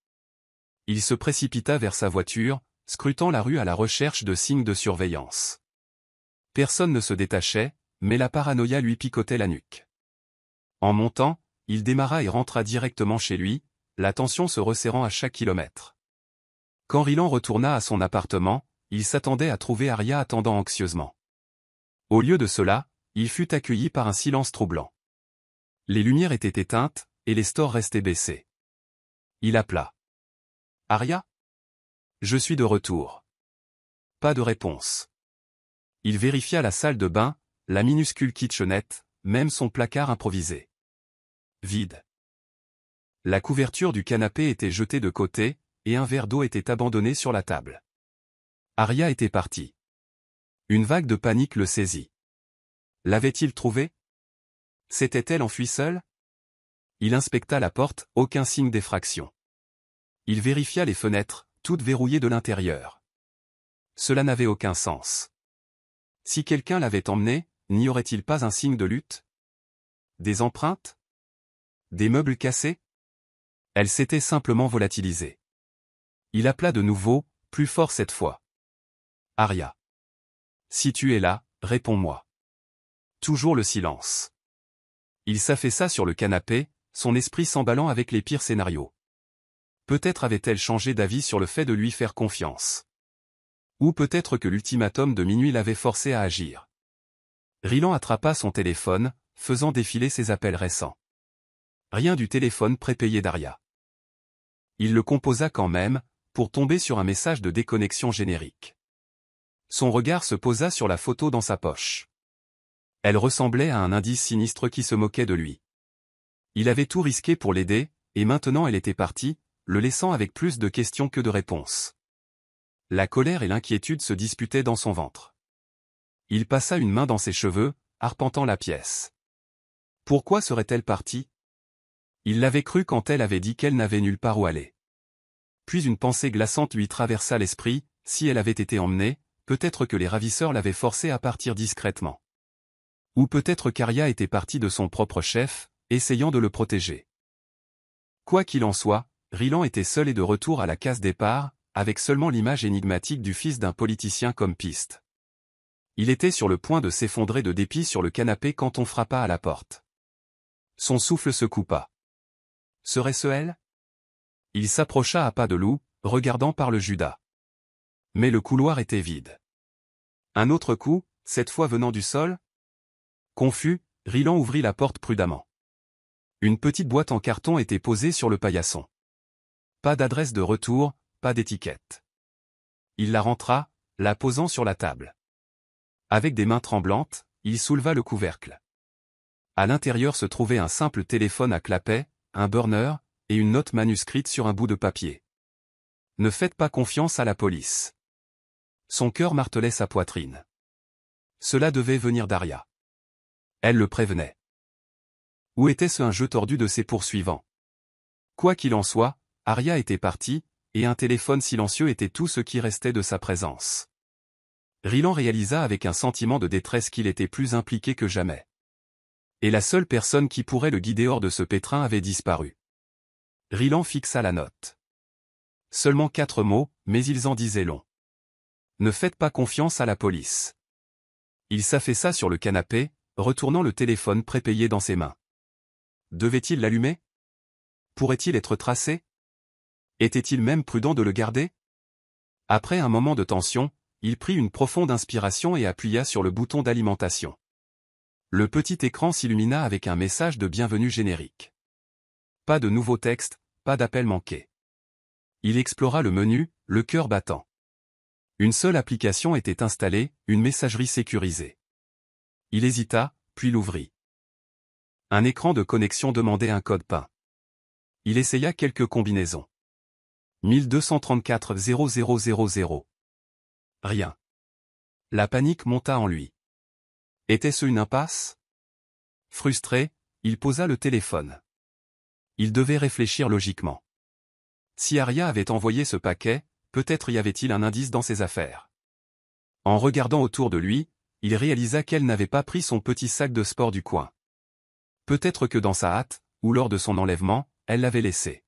Il se précipita vers sa voiture, scrutant la rue à la recherche de signes de surveillance. Personne ne se détachait, mais la paranoïa lui picotait la nuque. En montant, il démarra et rentra directement chez lui, la tension se resserrant à chaque kilomètre. Quand Rylan retourna à son appartement, il s'attendait à trouver Arya attendant anxieusement. Au lieu de cela, il fut accueilli par un silence troublant. Les lumières étaient éteintes, et les stores restaient baissés. Il appela. « Arya ? Je suis de retour. » Pas de réponse. Il vérifia la salle de bain, la minuscule kitchenette, même son placard improvisé. Vide. La couverture du canapé était jetée de côté, et un verre d'eau était abandonné sur la table. Arya était partie. Une vague de panique le saisit. L'avait-il trouvé ? S'était-elle enfuie seule? Il inspecta la porte, aucun signe d'effraction. Il vérifia les fenêtres, toutes verrouillées de l'intérieur. Cela n'avait aucun sens. Si quelqu'un l'avait emmenée, n'y aurait-il pas un signe de lutte? Des empreintes? Des meubles cassés? Elle s'était simplement volatilisée. Il appela de nouveau, plus fort cette fois. Aria. Si tu es là, réponds-moi. Toujours le silence. Il s'affaissa sur le canapé, son esprit s'emballant avec les pires scénarios. Peut-être avait-elle changé d'avis sur le fait de lui faire confiance. Ou peut-être que l'ultimatum de minuit l'avait forcé à agir. Rylan attrapa son téléphone, faisant défiler ses appels récents. Rien du téléphone prépayé d'Aria. Il le composa quand même, pour tomber sur un message de déconnexion générique. Son regard se posa sur la photo dans sa poche. Elle ressemblait à un indice sinistre qui se moquait de lui. Il avait tout risqué pour l'aider, et maintenant elle était partie, le laissant avec plus de questions que de réponses. La colère et l'inquiétude se disputaient dans son ventre. Il passa une main dans ses cheveux, arpentant la pièce. Pourquoi serait-elle partie? Il l'avait cru quand elle avait dit qu'elle n'avait nulle part où aller. Puis une pensée glaçante lui traversa l'esprit, si elle avait été emmenée, peut-être que les ravisseurs l'avaient forcée à partir discrètement. Ou peut-être qu'Aria était partie de son propre chef, essayant de le protéger. Quoi qu'il en soit, Rylan était seul et de retour à la case départ, avec seulement l'image énigmatique du fils d'un politicien comme piste. Il était sur le point de s'effondrer de dépit sur le canapé quand on frappa à la porte. Son souffle se coupa. Serait-ce elle? Il s'approcha à pas de loup, regardant par le judas. Mais le couloir était vide. Un autre coup, cette fois venant du sol? Confus, Rylan ouvrit la porte prudemment. Une petite boîte en carton était posée sur le paillasson. Pas d'adresse de retour, pas d'étiquette. Il la rentra, la posant sur la table. Avec des mains tremblantes, il souleva le couvercle. À l'intérieur se trouvait un simple téléphone à clapet, un burner, et une note manuscrite sur un bout de papier. Ne faites pas confiance à la police. Son cœur martelait sa poitrine. Cela devait venir d'Aria. Elle le prévenait. Ou était-ce un jeu tordu de ses poursuivants? Quoi qu'il en soit, Aria était partie, et un téléphone silencieux était tout ce qui restait de sa présence. Rylan réalisa avec un sentiment de détresse qu'il était plus impliqué que jamais. Et la seule personne qui pourrait le guider hors de ce pétrin avait disparu. Rylan fixa la note. Seulement 4 mots, mais ils en disaient long. Ne faites pas confiance à la police. Il s'affaissa sur le canapé, retournant le téléphone prépayé dans ses mains. Devait-il l'allumer? Pourrait-il être tracé? Était-il même prudent de le garder? Après un moment de tension, il prit une profonde inspiration et appuya sur le bouton d'alimentation. Le petit écran s'illumina avec un message de bienvenue générique. Pas de nouveau texte, pas d'appel manqué. Il explora le menu, le cœur battant. Une seule application était installée, une messagerie sécurisée. Il hésita, puis l'ouvrit. Un écran de connexion demandait un code PIN. Il essaya quelques combinaisons. 1234 0000. Rien. La panique monta en lui. Était-ce une impasse? Frustré, il posa le téléphone. Il devait réfléchir logiquement. Si Aria avait envoyé ce paquet, peut-être y avait-il un indice dans ses affaires. En regardant autour de lui, il réalisa qu'elle n'avait pas pris son petit sac de sport du coin. Peut-être que dans sa hâte, ou lors de son enlèvement, elle l'avait laissé.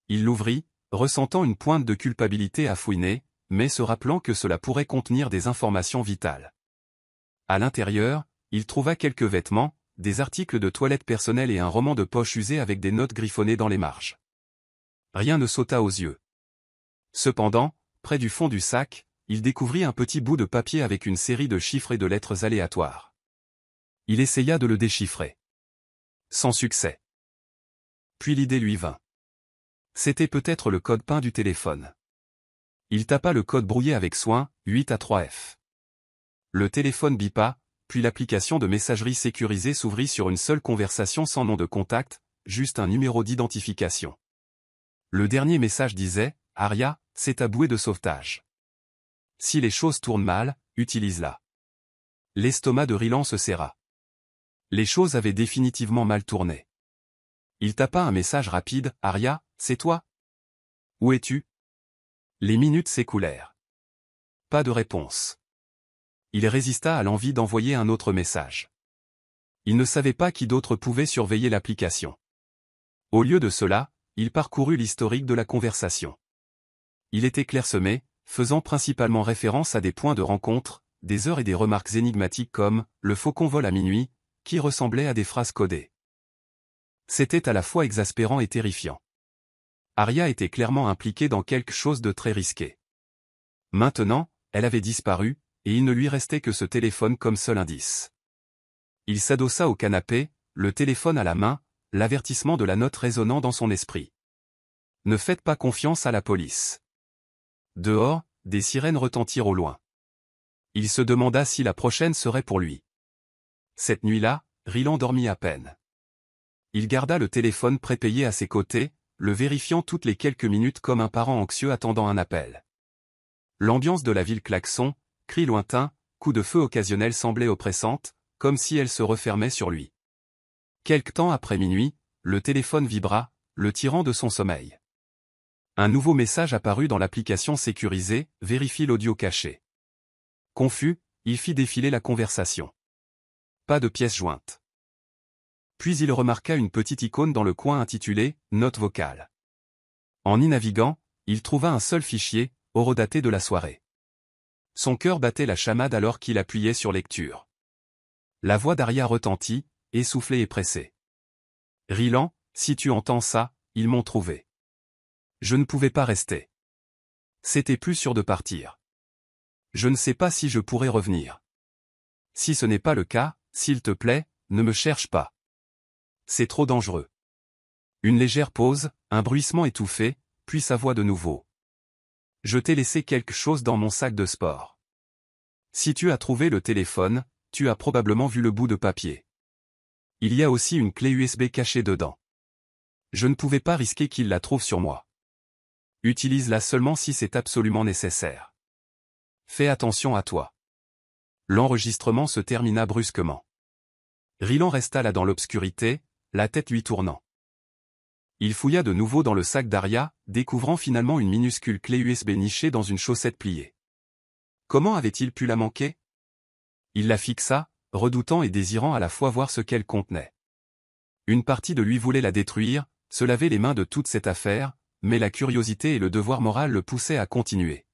Il l'ouvrit, ressentant une pointe de culpabilité à fouiner, mais se rappelant que cela pourrait contenir des informations vitales. À l'intérieur, il trouva quelques vêtements, des articles de toilette personnelle et un roman de poche usé avec des notes griffonnées dans les marges. Rien ne sauta aux yeux. Cependant, près du fond du sac, il découvrit un petit bout de papier avec une série de chiffres et de lettres aléatoires. Il essaya de le déchiffrer. Sans succès. Puis l'idée lui vint. C'était peut-être le code PIN du téléphone. Il tapa le code brouillé avec soin, 8A3F. Le téléphone bipa, puis l'application de messagerie sécurisée s'ouvrit sur une seule conversation sans nom de contact, juste un numéro d'identification. Le dernier message disait « Aria, c'est ta bouée de sauvetage. Si les choses tournent mal, utilise-la. » L'estomac de Rylan se serra. Les choses avaient définitivement mal tourné. Il tapa un message rapide. « Aria, c'est toi? Où es-tu » Les minutes s'écoulèrent. Pas de réponse. Il résista à l'envie d'envoyer un autre message. Il ne savait pas qui d'autre pouvait surveiller l'application. Au lieu de cela, il parcourut l'historique de la conversation. Il était clairsemé, faisant principalement référence à des points de rencontre, des heures et des remarques énigmatiques comme « le faucon vole à minuit », qui ressemblaient à des phrases codées. C'était à la fois exaspérant et terrifiant. Aria était clairement impliquée dans quelque chose de très risqué. Maintenant, elle avait disparu, et il ne lui restait que ce téléphone comme seul indice. Il s'adossa au canapé, le téléphone à la main, l'avertissement de la note résonnant dans son esprit. Ne faites pas confiance à la police. Dehors, des sirènes retentirent au loin. Il se demanda si la prochaine serait pour lui. Cette nuit-là, Rylan dormit à peine. Il garda le téléphone prépayé à ses côtés, le vérifiant toutes les quelques minutes comme un parent anxieux attendant un appel. L'ambiance de la ville klaxon, cris lointains, coups de feu occasionnels semblait oppressante, comme si elle se refermait sur lui. Quelque temps après minuit, le téléphone vibra, le tirant de son sommeil. Un nouveau message apparut dans l'application sécurisée, vérifie l'audio caché. Confus, il fit défiler la conversation. Pas de pièce jointe. Puis il remarqua une petite icône dans le coin intitulée « Note vocale ». En y naviguant, il trouva un seul fichier, horodaté de la soirée. Son cœur battait la chamade alors qu'il appuyait sur lecture. La voix d'Aria retentit, essoufflée et pressée. « Rylan, si tu entends ça, ils m'ont trouvé. Je ne pouvais pas rester. C'était plus sûr de partir. Je ne sais pas si je pourrai revenir. Si ce n'est pas le cas, s'il te plaît, ne me cherche pas. C'est trop dangereux. » Une légère pause, un bruissement étouffé, puis sa voix de nouveau. « Je t'ai laissé quelque chose dans mon sac de sport. Si tu as trouvé le téléphone, tu as probablement vu le bout de papier. Il y a aussi une clé USB cachée dedans. Je ne pouvais pas risquer qu'il la trouve sur moi. Utilise-la seulement si c'est absolument nécessaire. Fais attention à toi. » L'enregistrement se termina brusquement. Rylan resta là dans l'obscurité, la tête lui tournant. Il fouilla de nouveau dans le sac d'Aria, découvrant finalement une minuscule clé USB nichée dans une chaussette pliée. Comment avait-il pu la manquer? Il la fixa, redoutant et désirant à la fois voir ce qu'elle contenait. Une partie de lui voulait la détruire, se laver les mains de toute cette affaire, mais la curiosité et le devoir moral le poussaient à continuer.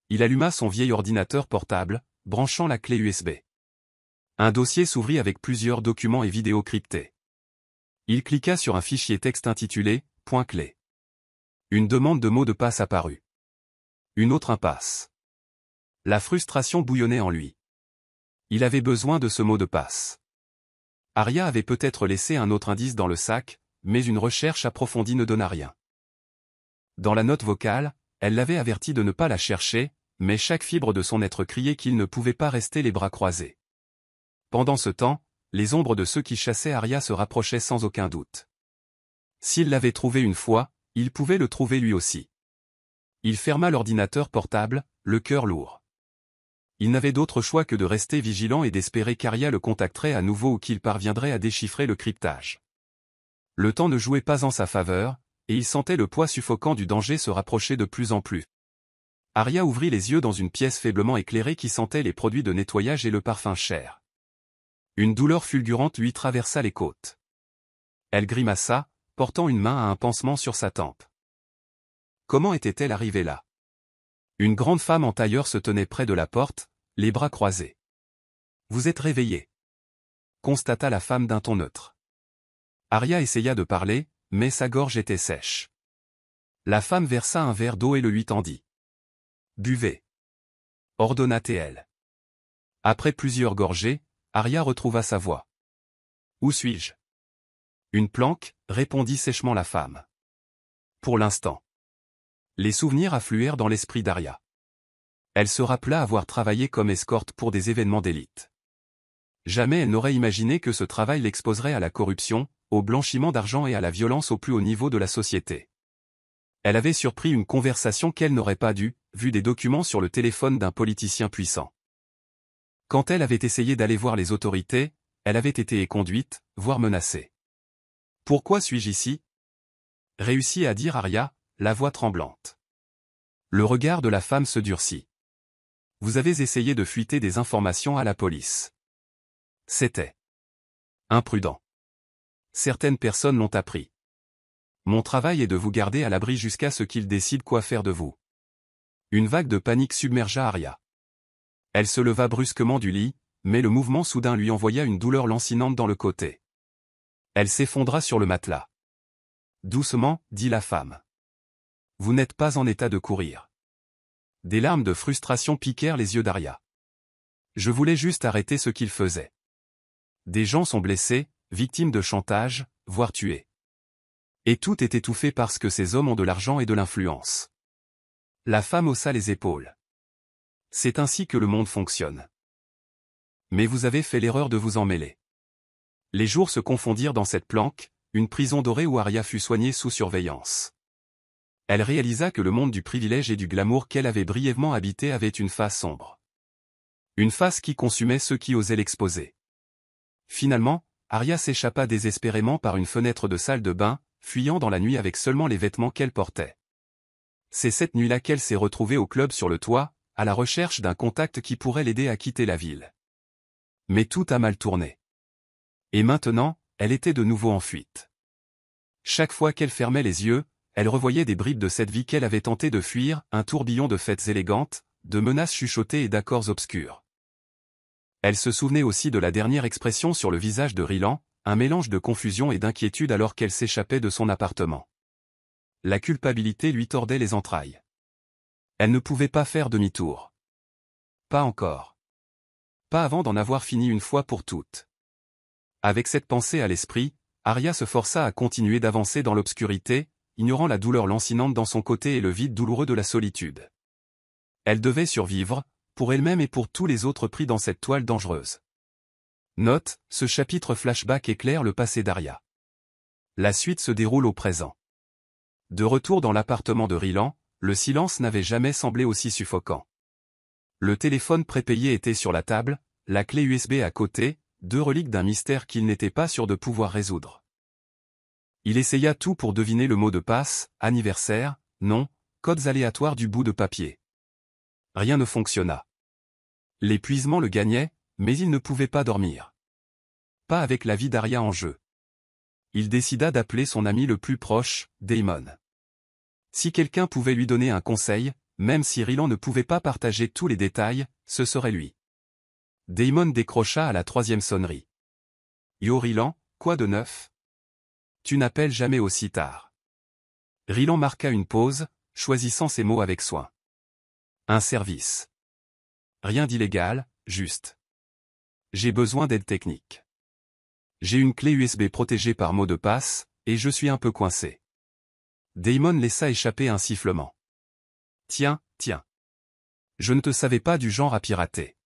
Il alluma son vieil ordinateur portable, branchant la clé USB. Un dossier s'ouvrit avec plusieurs documents et vidéos cryptés. Il cliqua sur un fichier texte intitulé « Point clé ». Une demande de mot de passe apparut. Une autre impasse. La frustration bouillonnait en lui. Il avait besoin de ce mot de passe. Aria avait peut-être laissé un autre indice dans le sac, mais une recherche approfondie ne donna rien. Dans la note vocale, elle l'avait averti de ne pas la chercher, mais chaque fibre de son être criait qu'il ne pouvait pas rester les bras croisés. Pendant ce temps, les ombres de ceux qui chassaient Aria se rapprochaient sans aucun doute. S'il l'avait trouvé une fois, il pouvait le trouver lui aussi. Il ferma l'ordinateur portable, le cœur lourd. Il n'avait d'autre choix que de rester vigilant et d'espérer qu'Aria le contacterait à nouveau ou qu'il parviendrait à déchiffrer le cryptage. Le temps ne jouait pas en sa faveur, et il sentait le poids suffocant du danger se rapprocher de plus en plus. Aria ouvrit les yeux dans une pièce faiblement éclairée qui sentait les produits de nettoyage et le parfum cher. Une douleur fulgurante lui traversa les côtes. Elle grimaça, portant une main à un pansement sur sa tempe. Comment était-elle arrivée là? Une grande femme en tailleur se tenait près de la porte, les bras croisés. « Vous êtes réveillé » constata la femme d'un ton neutre. Aria essaya de parler, mais sa gorge était sèche. La femme versa un verre d'eau et le lui tendit. « Buvez » ordonna-t-elle. Après plusieurs gorgées, Aria retrouva sa voix. « Où suis-je » ? Une planque, répondit sèchement la femme. Pour l'instant. Les souvenirs affluèrent dans l'esprit d'Aria. Elle se rappela avoir travaillé comme escorte pour des événements d'élite. Jamais elle n'aurait imaginé que ce travail l'exposerait à la corruption, au blanchiment d'argent et à la violence au plus haut niveau de la société. Elle avait surpris une conversation qu'elle n'aurait pas dû, vu des documents sur le téléphone d'un politicien puissant. Quand elle avait essayé d'aller voir les autorités, elle avait été éconduite, voire menacée. « Pourquoi suis-je ici ?» réussit à dire Arya, la voix tremblante. Le regard de la femme se durcit. « Vous avez essayé de fuiter des informations à la police. C'était imprudent. Certaines personnes l'ont appris. Mon travail est de vous garder à l'abri jusqu'à ce qu'ils décident quoi faire de vous. » Une vague de panique submergea Arya. Elle se leva brusquement du lit, mais le mouvement soudain lui envoya une douleur lancinante dans le côté. Elle s'effondra sur le matelas. « Doucement, dit la femme. Vous n'êtes pas en état de courir. » Des larmes de frustration piquèrent les yeux d'Arya. « Je voulais juste arrêter ce qu'il faisait. Des gens sont blessés, victimes de chantage, voire tués. Et tout est étouffé parce que ces hommes ont de l'argent et de l'influence. » La femme haussa les épaules. « C'est ainsi que le monde fonctionne. Mais vous avez fait l'erreur de vous en mêler. » Les jours se confondirent dans cette planque, une prison dorée où Arya fut soignée sous surveillance. Elle réalisa que le monde du privilège et du glamour qu'elle avait brièvement habité avait une face sombre. Une face qui consumait ceux qui osaient l'exposer. Finalement, Arya s'échappa désespérément par une fenêtre de salle de bain, fuyant dans la nuit avec seulement les vêtements qu'elle portait. C'est cette nuit-là qu'elle s'est retrouvée au club sur le toit, à la recherche d'un contact qui pourrait l'aider à quitter la ville. Mais tout a mal tourné. Et maintenant, elle était de nouveau en fuite. Chaque fois qu'elle fermait les yeux, elle revoyait des bribes de cette vie qu'elle avait tenté de fuir, un tourbillon de fêtes élégantes, de menaces chuchotées et d'accords obscurs. Elle se souvenait aussi de la dernière expression sur le visage de Rylan, un mélange de confusion et d'inquiétude alors qu'elle s'échappait de son appartement. La culpabilité lui tordait les entrailles. Elle ne pouvait pas faire demi-tour. Pas encore. Pas avant d'en avoir fini une fois pour toutes. Avec cette pensée à l'esprit, Arya se força à continuer d'avancer dans l'obscurité, ignorant la douleur lancinante dans son côté et le vide douloureux de la solitude. Elle devait survivre, pour elle-même et pour tous les autres pris dans cette toile dangereuse. Note, ce chapitre flashback éclaire le passé d'Arya. La suite se déroule au présent. De retour dans l'appartement de Rylan, le silence n'avait jamais semblé aussi suffocant. Le téléphone prépayé était sur la table, la clé USB à côté, deux reliques d'un mystère qu'il n'était pas sûr de pouvoir résoudre. Il essaya tout pour deviner le mot de passe, anniversaire, nom, codes aléatoires du bout de papier. Rien ne fonctionna. L'épuisement le gagnait, mais il ne pouvait pas dormir. Pas avec la vie d'Arya en jeu. Il décida d'appeler son ami le plus proche, Daemon. Si quelqu'un pouvait lui donner un conseil, même si Rylan ne pouvait pas partager tous les détails, ce serait lui. Daemon décrocha à la 3e sonnerie. « Yo Rylan, quoi de neuf ? Tu n'appelles jamais aussi tard. » Rylan marqua une pause, choisissant ses mots avec soin. « Un service. Rien d'illégal, juste. J'ai besoin d'aide technique. J'ai une clé USB protégée par mot de passe, et je suis un peu coincé. » Daemon laissa échapper un sifflement. « Tiens. Je ne te savais pas du genre à pirater.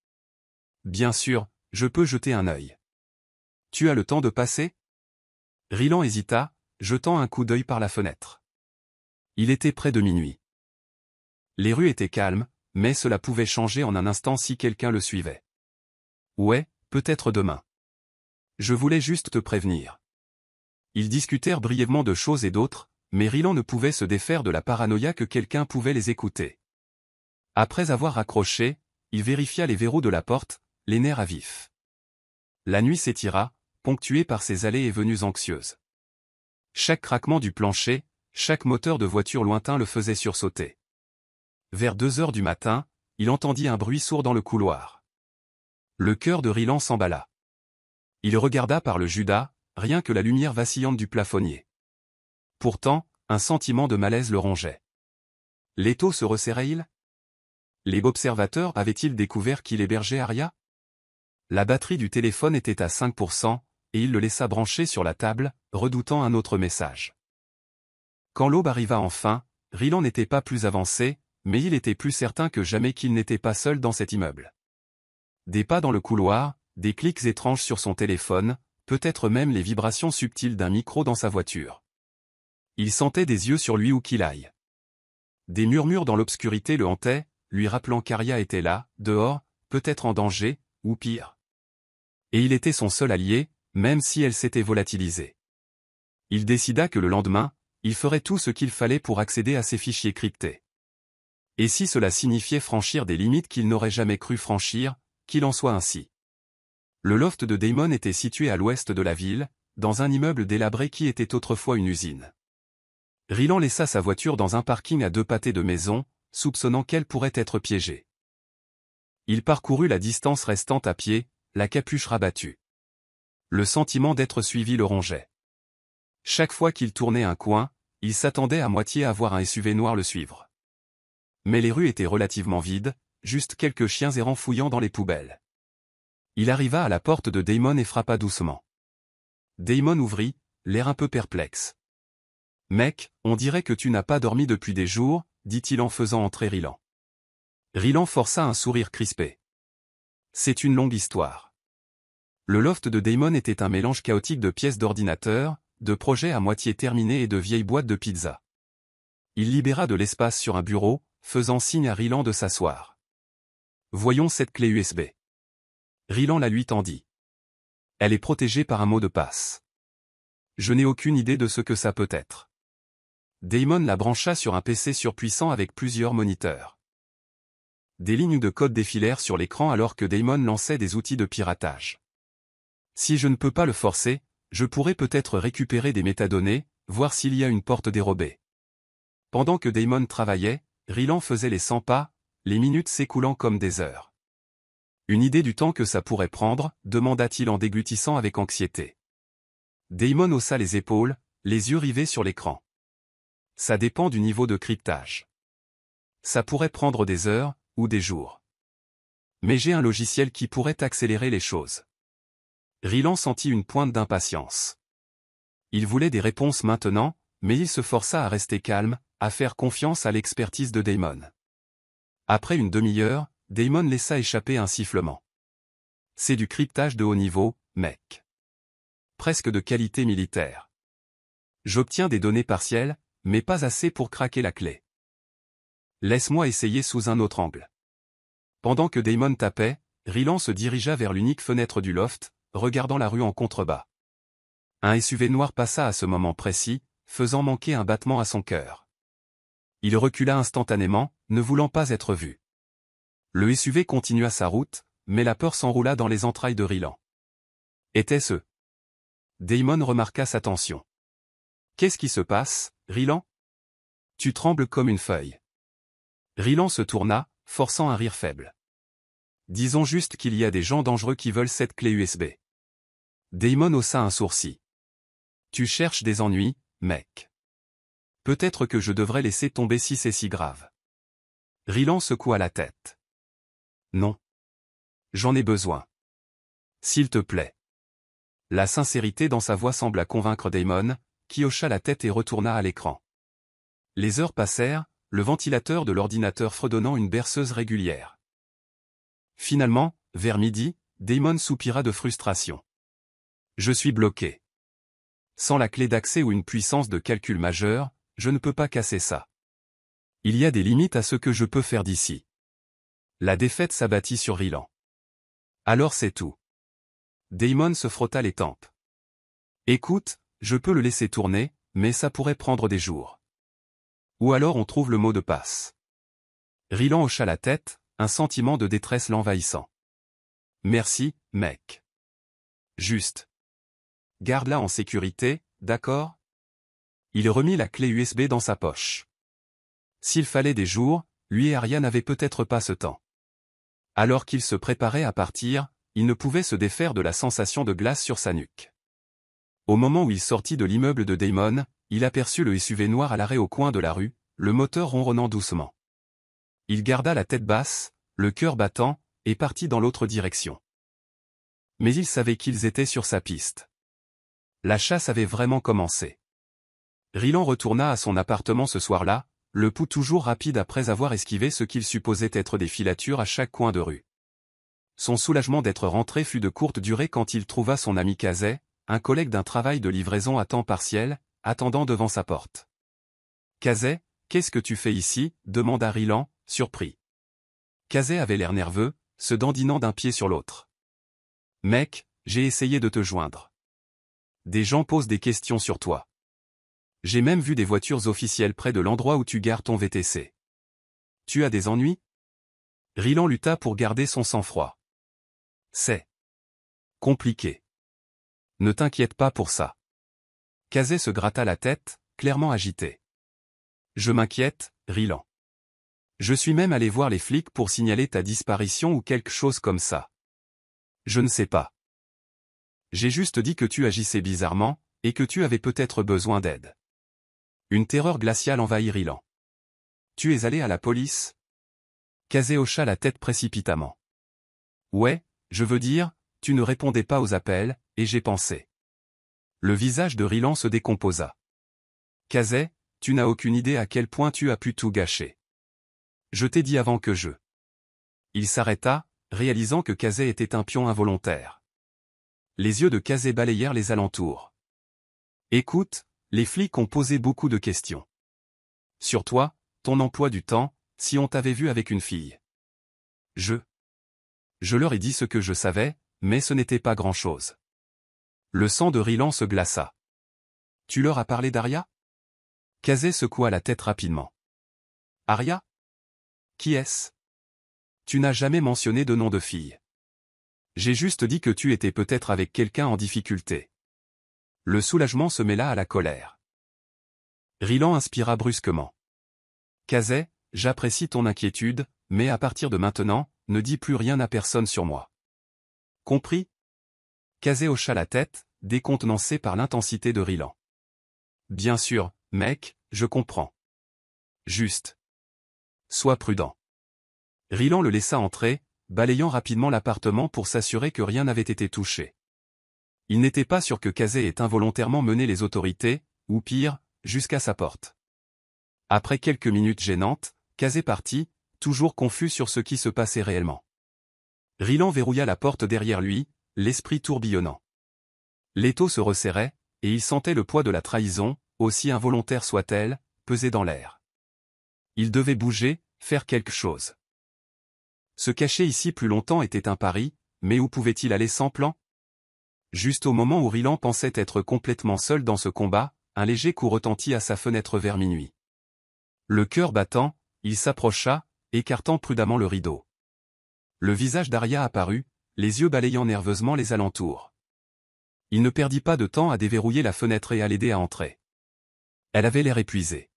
Bien sûr, je peux jeter un œil. Tu as le temps de passer ? » Rylan hésita, jetant un coup d'œil par la fenêtre. Il était près de minuit. Les rues étaient calmes, mais cela pouvait changer en un instant si quelqu'un le suivait. « Ouais, peut-être demain. Je voulais juste te prévenir. » Ils discutèrent brièvement de choses et d'autres, mais Rylan ne pouvait se défaire de la paranoïa que quelqu'un pouvait les écouter. Après avoir raccroché, il vérifia les verrous de la porte, les nerfs à vif. La nuit s'étira, ponctuée par ces allées et venues anxieuses. Chaque craquement du plancher, chaque moteur de voiture lointain le faisait sursauter. Vers 2 heures du matin, il entendit un bruit sourd dans le couloir. Le cœur de Rylan s'emballa. Il regarda par le Judas, rien que la lumière vacillante du plafonnier. Pourtant, un sentiment de malaise le rongeait. L'étau se resserrait-il ? Les observateurs avaient-ils découvert qu'il hébergeait Arya ? La batterie du téléphone était à 5%, et il le laissa brancher sur la table, redoutant un autre message. Quand l'aube arriva enfin, Rylan n'était pas plus avancé, mais il était plus certain que jamais qu'il n'était pas seul dans cet immeuble. Des pas dans le couloir, des clics étranges sur son téléphone, peut-être même les vibrations subtiles d'un micro dans sa voiture. Il sentait des yeux sur lui où qu'il aille. Des murmures dans l'obscurité le hantaient, lui rappelant qu'Arya était là, dehors, peut-être en danger, ou pire. Et il était son seul allié, même si elle s'était volatilisée. Il décida que le lendemain, il ferait tout ce qu'il fallait pour accéder à ces fichiers cryptés. Et si cela signifiait franchir des limites qu'il n'aurait jamais cru franchir, qu'il en soit ainsi. Le loft de Damon était situé à l'ouest de la ville, dans un immeuble délabré qui était autrefois une usine. Ryland laissa sa voiture dans un parking à 2 pâtés de maison, soupçonnant qu'elle pourrait être piégée. Il parcourut la distance restante à pied, la capuche rabattue. Le sentiment d'être suivi le rongeait. Chaque fois qu'il tournait un coin, il s'attendait à moitié à voir un SUV noir le suivre. Mais les rues étaient relativement vides, juste quelques chiens errants fouillant dans les poubelles. Il arriva à la porte de Damon et frappa doucement. Damon ouvrit, l'air un peu perplexe. « Mec, on dirait que tu n'as pas dormi depuis des jours, » dit-il en faisant entrer Ryland. Ryland força un sourire crispé. C'est une longue histoire. Le loft de Damon était un mélange chaotique de pièces d'ordinateur, de projets à moitié terminés et de vieilles boîtes de pizza. Il libéra de l'espace sur un bureau, faisant signe à Ryland de s'asseoir. « Voyons cette clé USB. » Ryland la lui tendit. Elle est protégée par un mot de passe. Je n'ai aucune idée de ce que ça peut être. Damon la brancha sur un PC surpuissant avec plusieurs moniteurs. Des lignes de code défilèrent sur l'écran alors que Damon lançait des outils de piratage. Si je ne peux pas le forcer, je pourrais peut-être récupérer des métadonnées, voir s'il y a une porte dérobée. Pendant que Damon travaillait, Ryland faisait les 100 pas, les minutes s'écoulant comme des heures. Une idée du temps que ça pourrait prendre, demanda-t-il en déglutissant avec anxiété. Damon haussa les épaules, les yeux rivés sur l'écran. Ça dépend du niveau de cryptage. Ça pourrait prendre des heures, ou des jours. Mais j'ai un logiciel qui pourrait accélérer les choses. Ryland sentit une pointe d'impatience. Il voulait des réponses maintenant, mais il se força à rester calme, à faire confiance à l'expertise de Damon. Après une demi-heure, Damon laissa échapper un sifflement. C'est du cryptage de haut niveau, mec. Presque de qualité militaire. J'obtiens des données partielles, mais pas assez pour craquer la clé. Laisse-moi essayer sous un autre angle. Pendant que Damon tapait, Ryland se dirigea vers l'unique fenêtre du loft, regardant la rue en contrebas. Un SUV noir passa à ce moment précis, faisant manquer un battement à son cœur. Il recula instantanément, ne voulant pas être vu. Le SUV continua sa route, mais la peur s'enroula dans les entrailles de Ryland. Était-ce eux? Damon remarqua sa tension. Qu'est-ce qui se passe, Ryland? Tu trembles comme une feuille. Ryland se tourna, forçant un rire faible. Disons juste qu'il y a des gens dangereux qui veulent cette clé USB. Damon haussa un sourcil. Tu cherches des ennuis, mec. Peut-être que je devrais laisser tomber si c'est si grave. Ryland secoua la tête. Non. J'en ai besoin. S'il te plaît. La sincérité dans sa voix sembla convaincre Damon, qui hocha la tête et retourna à l'écran. Les heures passèrent, le ventilateur de l'ordinateur fredonnant une berceuse régulière. Finalement, vers midi, Damon soupira de frustration. Je suis bloqué. Sans la clé d'accès ou une puissance de calcul majeure, je ne peux pas casser ça. Il y a des limites à ce que je peux faire d'ici. La défaite s'abattit sur Ryland. Alors c'est tout. Damon se frotta les tempes. Écoute, je peux le laisser tourner, mais ça pourrait prendre des jours. Ou alors on trouve le mot de passe. Ryland hocha la tête, un sentiment de détresse l'envahissant. Merci, mec. Juste. Garde-la en sécurité, d'accord? Il remit la clé USB dans sa poche. S'il fallait des jours, lui et Arya n'avaient peut-être pas ce temps. Alors qu'il se préparait à partir, il ne pouvait se défaire de la sensation de glace sur sa nuque. Au moment où il sortit de l'immeuble de Damon, il aperçut le SUV noir à l'arrêt au coin de la rue, le moteur ronronnant doucement. Il garda la tête basse, le cœur battant, et partit dans l'autre direction. Mais il savait qu'ils étaient sur sa piste. La chasse avait vraiment commencé. Ryland retourna à son appartement ce soir-là, le pouls toujours rapide après avoir esquivé ce qu'il supposait être des filatures à chaque coin de rue. Son soulagement d'être rentré fut de courte durée quand il trouva son ami Casey, un collègue d'un travail de livraison à temps partiel, attendant devant sa porte. « Casey, qu'est-ce que tu fais ici ?» demanda Ryland, surpris. Casey avait l'air nerveux, se dandinant d'un pied sur l'autre. « Mec, j'ai essayé de te joindre. Des gens posent des questions sur toi. J'ai même vu des voitures officielles près de l'endroit où tu gares ton VTC. Tu as des ennuis? Rylan lutta pour garder son sang-froid. C'est compliqué. Ne t'inquiète pas pour ça. Kazé se gratta la tête, clairement agité. Je m'inquiète, Rylan. Je suis même allé voir les flics pour signaler ta disparition ou quelque chose comme ça. Je ne sais pas. J'ai juste dit que tu agissais bizarrement, et que tu avais peut-être besoin d'aide. Une terreur glaciale envahit Rylan. Tu es allé à la police? Kazé hocha la tête précipitamment. Ouais, je veux dire, tu ne répondais pas aux appels, et j'ai pensé. Le visage de Rylan se décomposa. Kazé, tu n'as aucune idée à quel point tu as pu tout gâcher. Je t'ai dit avant que je... Il s'arrêta, réalisant que Kazé était un pion involontaire. Les yeux de Kazé balayèrent les alentours. Écoute, les flics ont posé beaucoup de questions. Sur toi, ton emploi du temps, si on t'avait vu avec une fille. Je leur ai dit ce que je savais, mais ce n'était pas grand-chose. Le sang de Rylan se glaça. Tu leur as parlé d'Aria? Kazé secoua la tête rapidement. Aria? Qui est-ce? Tu n'as jamais mentionné de nom de fille. J'ai juste dit que tu étais peut-être avec quelqu'un en difficulté. Le soulagement se mêla à la colère. Rylan inspira brusquement. Kazé, j'apprécie ton inquiétude, mais à partir de maintenant, ne dis plus rien à personne sur moi. Compris? Kazé hocha la tête, décontenancé par l'intensité de Rylan. Bien sûr, mec, je comprends. Juste. Sois prudent. Rylan le laissa entrer, balayant rapidement l'appartement pour s'assurer que rien n'avait été touché. Il n'était pas sûr que Kazé ait involontairement mené les autorités, ou pire, jusqu'à sa porte. Après quelques minutes gênantes, Kazé partit, toujours confus sur ce qui se passait réellement. Rylan verrouilla la porte derrière lui, l'esprit tourbillonnant. L'étau se resserrait, et il sentait le poids de la trahison, aussi involontaire soit-elle, peser dans l'air. Il devait bouger, faire quelque chose. Se cacher ici plus longtemps était un pari, mais où pouvait-il aller sans plan? Juste au moment où Rylan pensait être complètement seul dans ce combat, un léger coup retentit à sa fenêtre vers minuit. Le cœur battant, il s'approcha, écartant prudemment le rideau. Le visage d'Aria apparut, les yeux balayant nerveusement les alentours. Il ne perdit pas de temps à déverrouiller la fenêtre et à l'aider à entrer. Elle avait l'air épuisée.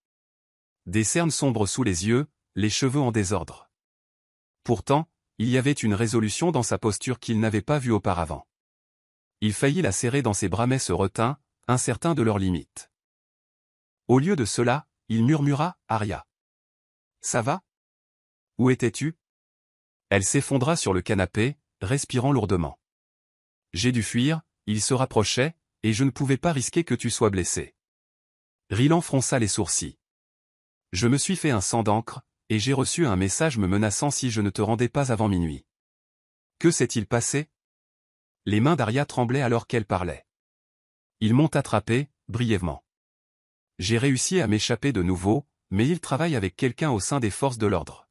Des cernes sombres sous les yeux, les cheveux en désordre. Pourtant, il y avait une résolution dans sa posture qu'il n'avait pas vue auparavant. Il faillit la serrer dans ses bras mais se retint, incertain de leurs limites. Au lieu de cela, il murmura « Aria. Ça va? Où étais-tu » Elle s'effondra sur le canapé, respirant lourdement. J'ai dû fuir, il se rapprochait, et je ne pouvais pas risquer que tu sois blessé. Rylan fronça les sourcils. Je me suis fait un sang d'encre, et j'ai reçu un message me menaçant si je ne te rendais pas avant minuit. Que s'est-il passé? Les mains d'Aria tremblaient alors qu'elle parlait. Ils m'ont attrapé, brièvement. J'ai réussi à m'échapper de nouveau, mais ils travaillent avec quelqu'un au sein des forces de l'ordre.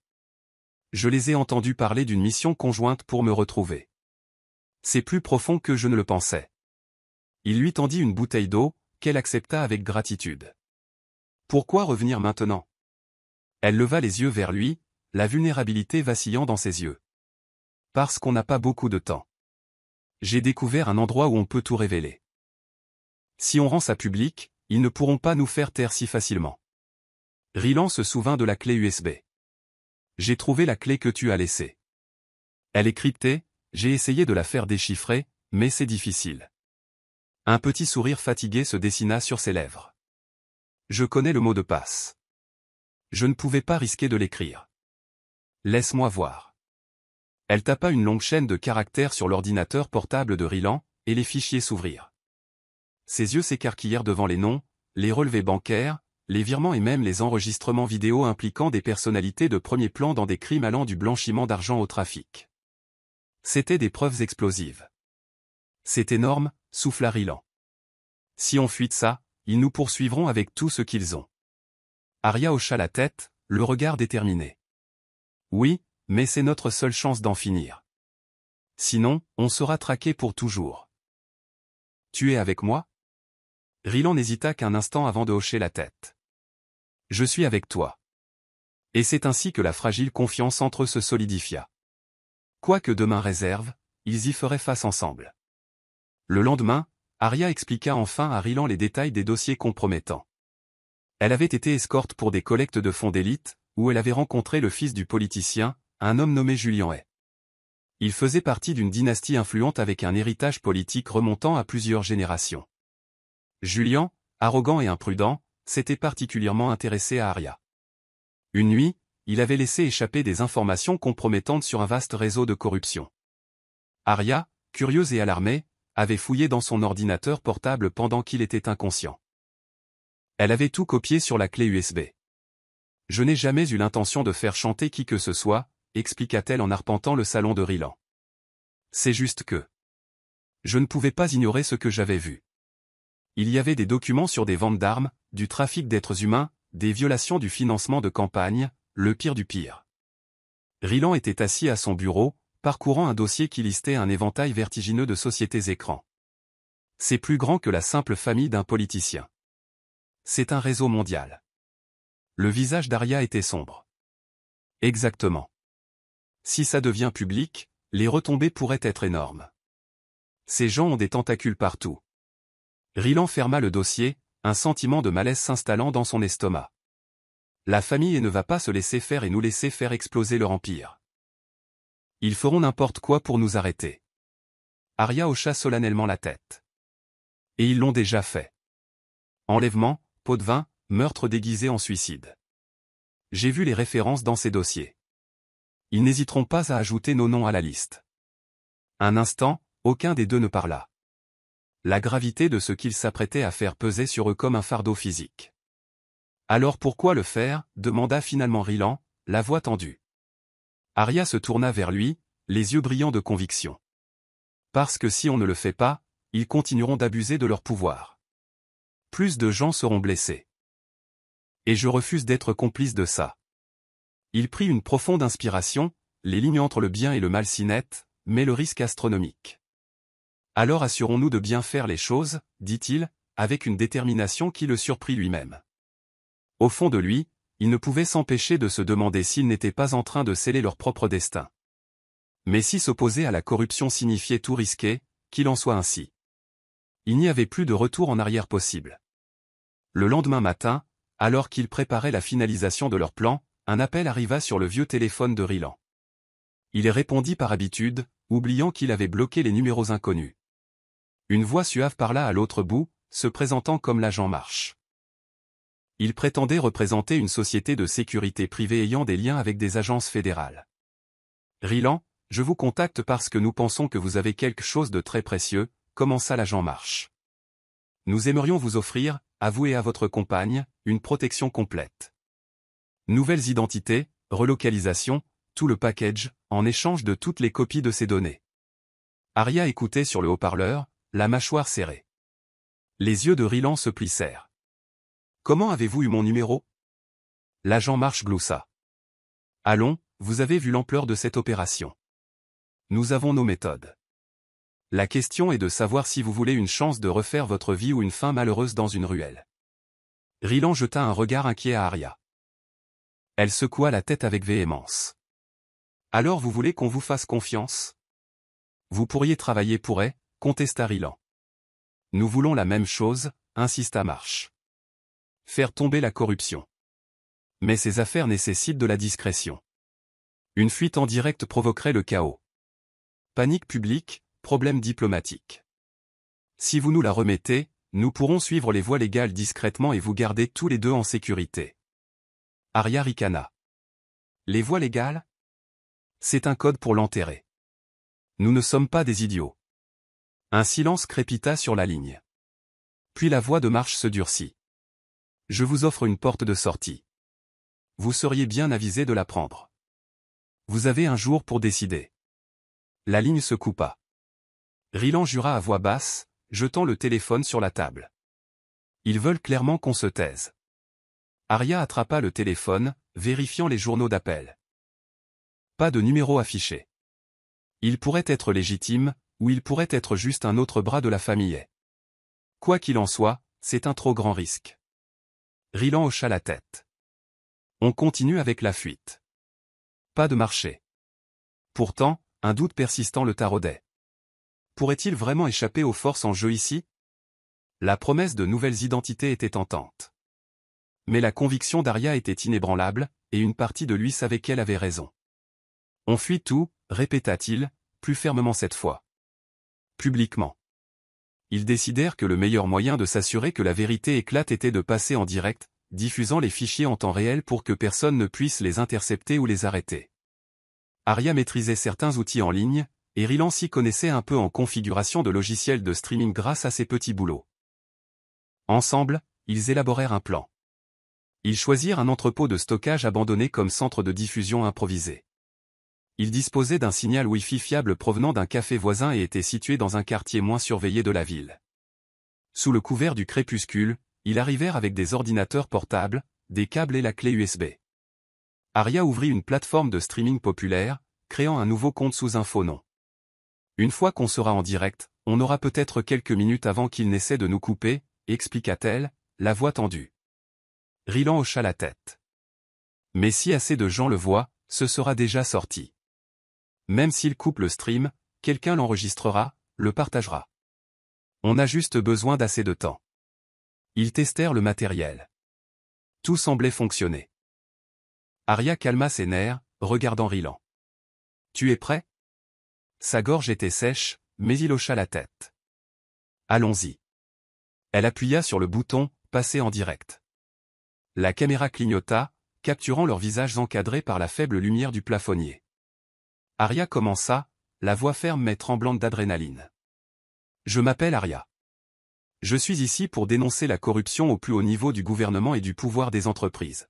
Je les ai entendus parler d'une mission conjointe pour me retrouver. C'est plus profond que je ne le pensais. Il lui tendit une bouteille d'eau, qu'elle accepta avec gratitude. Pourquoi revenir maintenant? Elle leva les yeux vers lui, la vulnérabilité vacillant dans ses yeux. Parce qu'on n'a pas beaucoup de temps. J'ai découvert un endroit où on peut tout révéler. Si on rend ça public, ils ne pourront pas nous faire taire si facilement. Rylan se souvint de la clé USB. J'ai trouvé la clé que tu as laissée. Elle est cryptée, j'ai essayé de la faire déchiffrer, mais c'est difficile. Un petit sourire fatigué se dessina sur ses lèvres. Je connais le mot de passe. Je ne pouvais pas risquer de l'écrire. Laisse-moi voir. Elle tapa une longue chaîne de caractères sur l'ordinateur portable de Rylan, et les fichiers s'ouvrirent. Ses yeux s'écarquillèrent devant les noms, les relevés bancaires, les virements et même les enregistrements vidéo impliquant des personnalités de premier plan dans des crimes allant du blanchiment d'argent au trafic. C'étaient des preuves explosives. C'est énorme, souffla Rylan. Si on fuit de ça, ils nous poursuivront avec tout ce qu'ils ont. Aria hocha la tête, le regard déterminé. Oui, mais c'est notre seule chance d'en finir. Sinon, on sera traqué pour toujours. Tu es avec moi? Rylan n'hésita qu'un instant avant de hocher la tête. Je suis avec toi. Et c'est ainsi que la fragile confiance entre eux se solidifia. Quoique demain réserve, ils y feraient face ensemble. Le lendemain, Arya expliqua enfin à Rylan les détails des dossiers compromettants. Elle avait été escorte pour des collectes de fonds d'élite, où elle avait rencontré le fils du politicien, un homme nommé Julian Hay. Il faisait partie d'une dynastie influente avec un héritage politique remontant à plusieurs générations. Julian, arrogant et imprudent, s'était particulièrement intéressé à Arya. Une nuit, il avait laissé échapper des informations compromettantes sur un vaste réseau de corruption. Arya, curieuse et alarmée, avait fouillé dans son ordinateur portable pendant qu'il était inconscient. Elle avait tout copié sur la clé USB. « Je n'ai jamais eu l'intention de faire chanter qui que ce soit », expliqua-t-elle en arpentant le salon de Rylan. « C'est juste que... je ne pouvais pas ignorer ce que j'avais vu. Il y avait des documents sur des ventes d'armes, du trafic d'êtres humains, des violations du financement de campagne, le pire du pire. » Rylan était assis à son bureau, parcourant un dossier qui listait un éventail vertigineux de sociétés écrans. C'est plus grand que la simple famille d'un politicien. C'est un réseau mondial. Le visage d'Arya était sombre. Exactement. Si ça devient public, les retombées pourraient être énormes. Ces gens ont des tentacules partout. Rylan ferma le dossier, un sentiment de malaise s'installant dans son estomac. La famille ne va pas se laisser faire et nous laisser faire exploser leur empire. Ils feront n'importe quoi pour nous arrêter. Arya hocha solennellement la tête. Et ils l'ont déjà fait. Enlèvement, pot de vin, meurtre déguisé en suicide. J'ai vu les références dans ces dossiers. Ils n'hésiteront pas à ajouter nos noms à la liste. Un instant, aucun des deux ne parla. La gravité de ce qu'ils s'apprêtaient à faire pesait sur eux comme un fardeau physique. Alors pourquoi le faire, demanda finalement Rylan, la voix tendue. Arya se tourna vers lui, les yeux brillants de conviction. Parce que si on ne le fait pas, ils continueront d'abuser de leur pouvoir. Plus de gens seront blessés. Et je refuse d'être complice de ça. Il prit une profonde inspiration, les lignes entre le bien et le mal si nettes, mais le risque astronomique. Alors assurons-nous de bien faire les choses, dit-il, avec une détermination qui le surprit lui-même. Au fond de lui, il ne pouvait s'empêcher de se demander s'ils n'étaient pas en train de sceller leur propre destin. Mais si s'opposer à la corruption signifiait tout risquer, qu'il en soit ainsi. Il n'y avait plus de retour en arrière possible. Le lendemain matin, alors qu'ils préparaient la finalisation de leur plan, un appel arriva sur le vieux téléphone de Rylan. Il y répondit par habitude, oubliant qu'il avait bloqué les numéros inconnus. Une voix suave parla à l'autre bout, se présentant comme l'agent Marsh. Il prétendait représenter une société de sécurité privée ayant des liens avec des agences fédérales. Rylan, je vous contacte parce que nous pensons que vous avez quelque chose de très précieux, commença l'agent Marsh. Nous aimerions vous offrir, à vous et à votre compagne, une protection complète. Nouvelles identités, relocalisation, tout le package, en échange de toutes les copies de ces données. Arya écoutait sur le haut-parleur, la mâchoire serrée. Les yeux de Rylan se plissèrent. Comment avez-vous eu mon numéro? L'agent Marsh gloussa. Allons, vous avez vu l'ampleur de cette opération. Nous avons nos méthodes. La question est de savoir si vous voulez une chance de refaire votre vie ou une fin malheureuse dans une ruelle. Rylan jeta un regard inquiet à Arya. Elle secoua la tête avec véhémence. Alors vous voulez qu'on vous fasse confiance? Vous pourriez travailler pour elle, contesta Rylan. Nous voulons la même chose, insista Marsh. Faire tomber la corruption. Mais ces affaires nécessitent de la discrétion. Une fuite en direct provoquerait le chaos. Panique publique, problème diplomatique. Si vous nous la remettez, nous pourrons suivre les voies légales discrètement et vous garder tous les deux en sécurité. Arya ricana. Les voies légales? C'est un code pour l'enterrer. Nous ne sommes pas des idiots. Un silence crépita sur la ligne. Puis la voix de Marsh se durcit. Je vous offre une porte de sortie. Vous seriez bien avisé de la prendre. Vous avez un jour pour décider. La ligne se coupa. Rylan jura à voix basse, jetant le téléphone sur la table. Ils veulent clairement qu'on se taise. Arya attrapa le téléphone, vérifiant les journaux d'appel. Pas de numéro affiché. Il pourrait être légitime, ou il pourrait être juste un autre bras de la famille. Quoi qu'il en soit, c'est un trop grand risque. Rylan hocha la tête. On continue avec la fuite. Pas de marché. Pourtant, un doute persistant le taraudait. Pourrait-il vraiment échapper aux forces en jeu ici? La promesse de nouvelles identités était tentante. Mais la conviction d'Arya était inébranlable, et une partie de lui savait qu'elle avait raison. On fuit tout, répéta-t-il, plus fermement cette fois. Publiquement. Ils décidèrent que le meilleur moyen de s'assurer que la vérité éclate était de passer en direct, diffusant les fichiers en temps réel pour que personne ne puisse les intercepter ou les arrêter. Arya maîtrisait certains outils en ligne, et Rylan s'y connaissait un peu en configuration de logiciels de streaming grâce à ses petits boulots. Ensemble, ils élaborèrent un plan. Ils choisirent un entrepôt de stockage abandonné comme centre de diffusion improvisé. Il disposait d'un signal Wi-Fi fiable provenant d'un café voisin et était situé dans un quartier moins surveillé de la ville. Sous le couvert du crépuscule, ils arrivèrent avec des ordinateurs portables, des câbles et la clé USB. Arya ouvrit une plateforme de streaming populaire, créant un nouveau compte sous un faux nom. Une fois qu'on sera en direct, on aura peut-être quelques minutes avant qu'il n'essaie de nous couper, expliqua-t-elle, la voix tendue. Rylan hocha la tête. Mais si assez de gens le voient, ce sera déjà sorti. Même s'il coupe le stream, quelqu'un l'enregistrera, le partagera. On a juste besoin d'assez de temps. Ils testèrent le matériel. Tout semblait fonctionner. Arya calma ses nerfs, regardant Rylan. « Tu es prêt ?» Sa gorge était sèche, mais il hocha la tête. « Allons-y. » Elle appuya sur le bouton « Passer en direct ». La caméra clignota, capturant leurs visages encadrés par la faible lumière du plafonnier. Arya commença, la voix ferme mais tremblante d'adrénaline. « Je m'appelle Arya. Je suis ici pour dénoncer la corruption au plus haut niveau du gouvernement et du pouvoir des entreprises.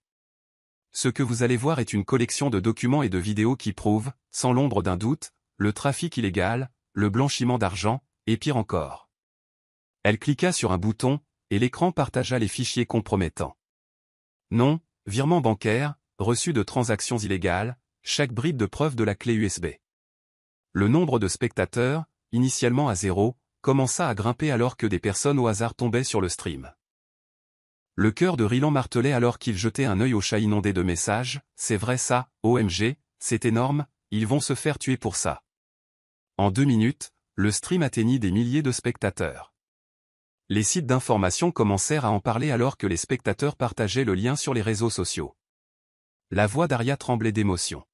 Ce que vous allez voir est une collection de documents et de vidéos qui prouvent, sans l'ombre d'un doute, le trafic illégal, le blanchiment d'argent, et pire encore. » Elle cliqua sur un bouton, et l'écran partagea les fichiers compromettants. Nom, virement bancaire, reçu de transactions illégales, chaque bride de preuve de la clé USB. Le nombre de spectateurs, initialement à 0, commença à grimper alors que des personnes au hasard tombaient sur le stream. Le cœur de Rylan martelait alors qu'il jetait un œil au chat inondé de messages, « C'est vrai ça, OMG, c'est énorme, ils vont se faire tuer pour ça. » En 2 minutes, le stream atteignit des milliers de spectateurs. Les sites d'information commencèrent à en parler alors que les spectateurs partageaient le lien sur les réseaux sociaux. La voix d'Arya tremblait d'émotion.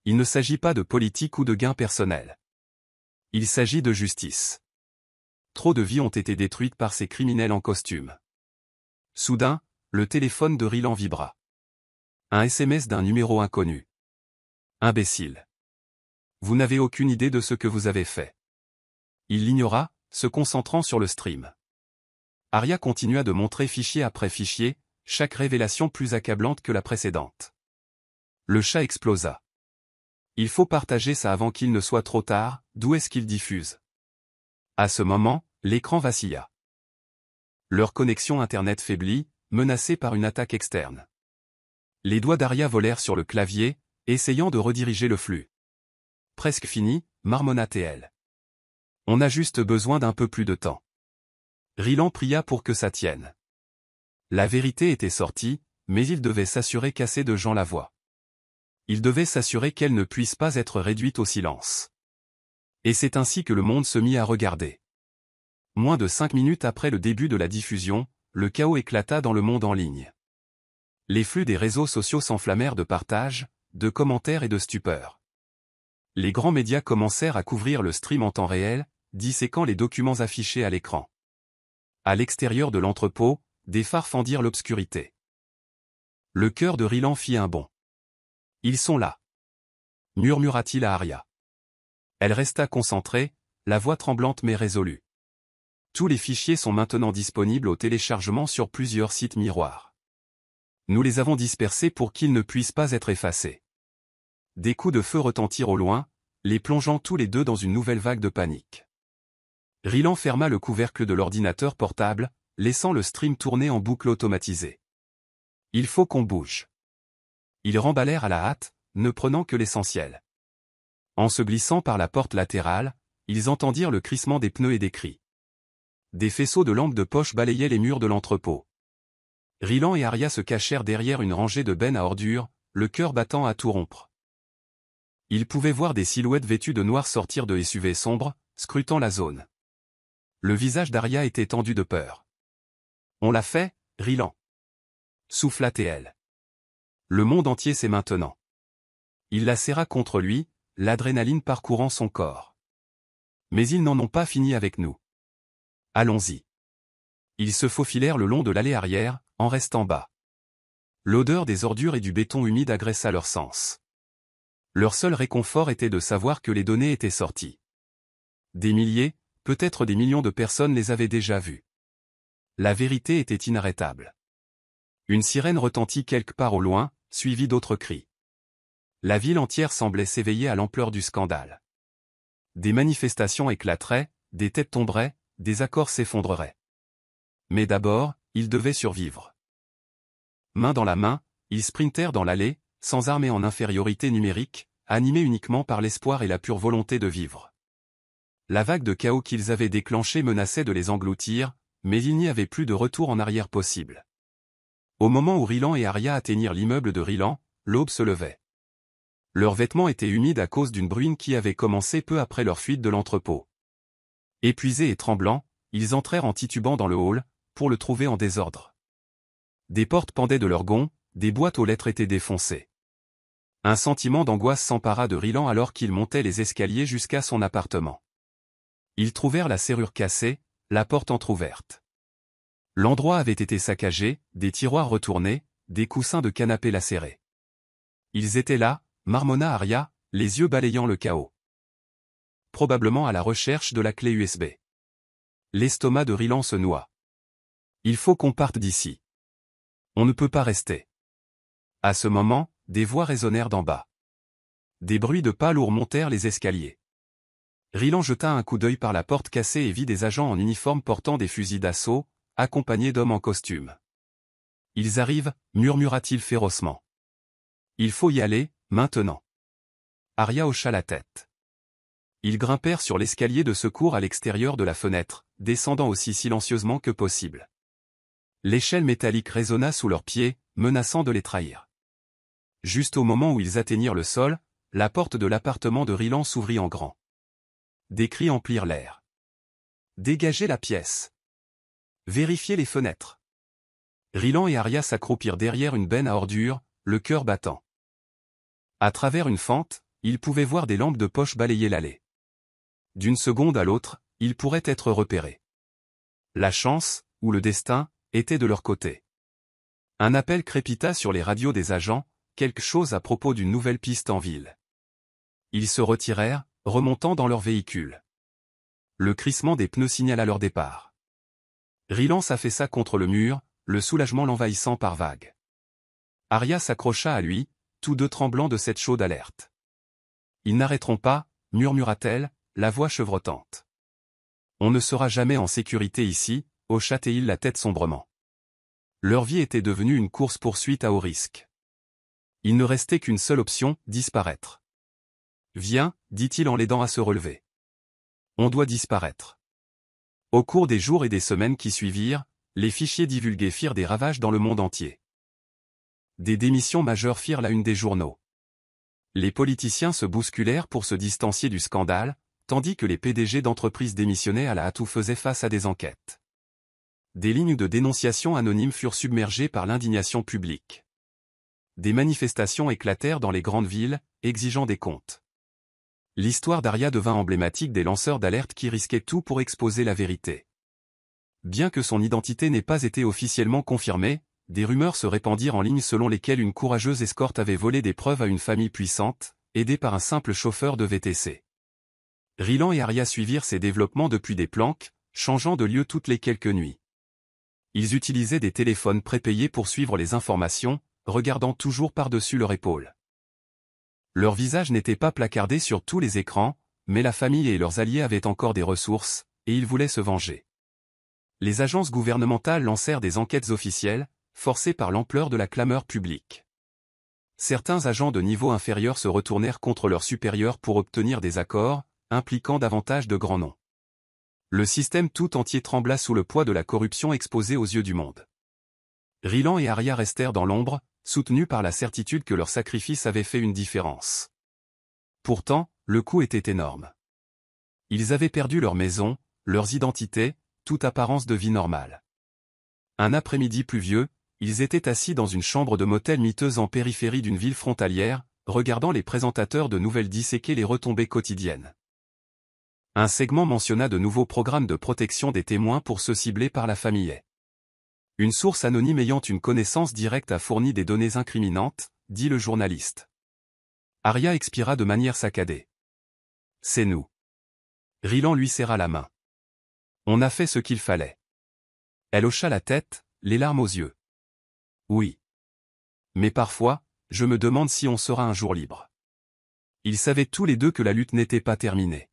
Il ne s'agit pas de politique ou de gain personnel. Il s'agit de justice. Trop de vies ont été détruites par ces criminels en costume. Soudain, le téléphone de Rylan vibra. Un SMS d'un numéro inconnu. Imbécile. Vous n'avez aucune idée de ce que vous avez fait. Il l'ignora, se concentrant sur le stream. Arya continua de montrer fichier après fichier, chaque révélation plus accablante que la précédente. Le chat explosa. Il faut partager ça avant qu'il ne soit trop tard, d'où est-ce qu'il diffuse? À ce moment, l'écran vacilla. Leur connexion Internet faiblit, menacée par une attaque externe. Les doigts d'Arya volèrent sur le clavier, essayant de rediriger le flux. Presque fini, marmonna-t-elle. On a juste besoin d'un peu plus de temps. Rylan pria pour que ça tienne. La vérité était sortie, mais il devait s'assurer qu'assez de gens la voient. Il devait s'assurer qu'elle ne puisse pas être réduite au silence. Et c'est ainsi que le monde se mit à regarder. Moins de 5 minutes après le début de la diffusion, le chaos éclata dans le monde en ligne. Les flux des réseaux sociaux s'enflammèrent de partages, de commentaires et de stupeur. Les grands médias commencèrent à couvrir le stream en temps réel, disséquant les documents affichés à l'écran. À l'extérieur de l'entrepôt, des phares fendirent l'obscurité. Le cœur de Rylan fit un bond. « Ils sont là !» murmura-t-il à Arya. Elle resta concentrée, la voix tremblante mais résolue. Tous les fichiers sont maintenant disponibles au téléchargement sur plusieurs sites miroirs. Nous les avons dispersés pour qu'ils ne puissent pas être effacés. Des coups de feu retentirent au loin, les plongeant tous les deux dans une nouvelle vague de panique. Rylan ferma le couvercle de l'ordinateur portable, laissant le stream tourner en boucle automatisée. Il faut qu'on bouge. Ils remballèrent à la hâte, ne prenant que l'essentiel. En se glissant par la porte latérale, ils entendirent le crissement des pneus et des cris. Des faisceaux de lampes de poche balayaient les murs de l'entrepôt. Rylan et Arya se cachèrent derrière une rangée de bennes à ordures, le cœur battant à tout rompre. Ils pouvaient voir des silhouettes vêtues de noir sortir de SUV sombres, scrutant la zone. Le visage d'Arya était tendu de peur. « On l'a fait, Rylan !» souffla TL. Le monde entier sait maintenant. Il la serra contre lui, l'adrénaline parcourant son corps. Mais ils n'en ont pas fini avec nous. Allons-y. Ils se faufilèrent le long de l'allée arrière, en restant bas. L'odeur des ordures et du béton humide agressa leurs sens. Leur seul réconfort était de savoir que les données étaient sorties. Des milliers, peut-être des millions de personnes les avaient déjà vues. La vérité était inarrêtable. Une sirène retentit quelque part au loin, suivie d'autres cris. La ville entière semblait s'éveiller à l'ampleur du scandale. Des manifestations éclateraient, des têtes tomberaient, des accords s'effondreraient. Mais d'abord, ils devaient survivre. Main dans la main, ils sprintèrent dans l'allée, sans armes et en infériorité numérique, animés uniquement par l'espoir et la pure volonté de vivre. La vague de chaos qu'ils avaient déclenchée menaçait de les engloutir, mais il n'y avait plus de retour en arrière possible. Au moment où Rylan et Arya atteignirent l'immeuble de Rylan, l'aube se levait. Leurs vêtements étaient humides à cause d'une bruine qui avait commencé peu après leur fuite de l'entrepôt. Épuisés et tremblants, ils entrèrent en titubant dans le hall, pour le trouver en désordre. Des portes pendaient de leurs gonds, des boîtes aux lettres étaient défoncées. Un sentiment d'angoisse s'empara de Rylan alors qu'il montait les escaliers jusqu'à son appartement. Ils trouvèrent la serrure cassée, la porte entr'ouverte. L'endroit avait été saccagé, des tiroirs retournés, des coussins de canapé lacérés. Ils étaient là, marmonna Arya, les yeux balayant le chaos. Probablement à la recherche de la clé USB. L'estomac de Rylan se noua. Il faut qu'on parte d'ici. On ne peut pas rester. À ce moment, des voix résonnèrent d'en bas. Des bruits de pas lourds montèrent les escaliers. Rylan jeta un coup d'œil par la porte cassée et vit des agents en uniforme portant des fusils d'assaut, accompagnés d'hommes en costume. « Ils arrivent » murmura-t-il férocement. « Il faut y aller, maintenant. » Arya hocha la tête. Ils grimpèrent sur l'escalier de secours à l'extérieur de la fenêtre, descendant aussi silencieusement que possible. L'échelle métallique résonna sous leurs pieds, menaçant de les trahir. Juste au moment où ils atteignirent le sol, la porte de l'appartement de Rylan s'ouvrit en grand. Des cris emplirent l'air. « Dégagez la pièce ! Vérifiez les fenêtres !» Rylan et Arya s'accroupirent derrière une benne à ordures, le cœur battant. À travers une fente, ils pouvaient voir des lampes de poche balayer l'allée. D'une seconde à l'autre, ils pourraient être repérés. La chance, ou le destin, était de leur côté. Un appel crépita sur les radios des agents, quelque chose à propos d'une nouvelle piste en ville. Ils se retirèrent, remontant dans leur véhicule. Le crissement des pneus signala leur départ. Rylan s'affaissa contre le mur, le soulagement l'envahissant par vagues. Arya s'accrocha à lui, tous deux tremblants de cette chaude alerte. « Ils n'arrêteront pas » murmura-t-elle, la voix chevrotante. « On ne sera jamais en sécurité ici » hocha-t-il la tête sombrement. Leur vie était devenue une course-poursuite à haut risque. Il ne restait qu'une seule option, disparaître. « Viens » dit-il en l'aidant à se relever. « On doit disparaître. » Au cours des jours et des semaines qui suivirent, les fichiers divulgués firent des ravages dans le monde entier. Des démissions majeures firent la une des journaux. Les politiciens se bousculèrent pour se distancier du scandale, tandis que les PDG d'entreprises démissionnaient à la hâte ou faisaient face à des enquêtes. Des lignes de dénonciation anonymes furent submergées par l'indignation publique. Des manifestations éclatèrent dans les grandes villes, exigeant des comptes. L'histoire d'Arya devint emblématique des lanceurs d'alerte qui risquaient tout pour exposer la vérité. Bien que son identité n'ait pas été officiellement confirmée, des rumeurs se répandirent en ligne selon lesquelles une courageuse escorte avait volé des preuves à une famille puissante, aidée par un simple chauffeur de VTC. Rylan et Arya suivirent ces développements depuis des planques, changeant de lieu toutes les quelques nuits. Ils utilisaient des téléphones prépayés pour suivre les informations, regardant toujours par-dessus leur épaule. Leurs visages n'étaient pas placardés sur tous les écrans, mais la famille et leurs alliés avaient encore des ressources, et ils voulaient se venger. Les agences gouvernementales lancèrent des enquêtes officielles, forcées par l'ampleur de la clameur publique. Certains agents de niveau inférieur se retournèrent contre leurs supérieurs pour obtenir des accords, impliquant davantage de grands noms. Le système tout entier trembla sous le poids de la corruption exposée aux yeux du monde. Rylan et Arya restèrent dans l'ombre, soutenus par la certitude que leur sacrifice avait fait une différence. Pourtant, le coup était énorme. Ils avaient perdu leur maison, leurs identités, toute apparence de vie normale. Un après-midi pluvieux, ils étaient assis dans une chambre de motel miteuse en périphérie d'une ville frontalière, regardant les présentateurs de nouvelles disséquer les retombées quotidiennes. Un segment mentionna de nouveaux programmes de protection des témoins pour ceux ciblés par la famille. Une source anonyme ayant une connaissance directe a fourni des données incriminantes, dit le journaliste. Arya expira de manière saccadée. C'est nous. Rylan lui serra la main. On a fait ce qu'il fallait. Elle hocha la tête, les larmes aux yeux. Oui. Mais parfois, je me demande si on sera un jour libre. Ils savaient tous les deux que la lutte n'était pas terminée.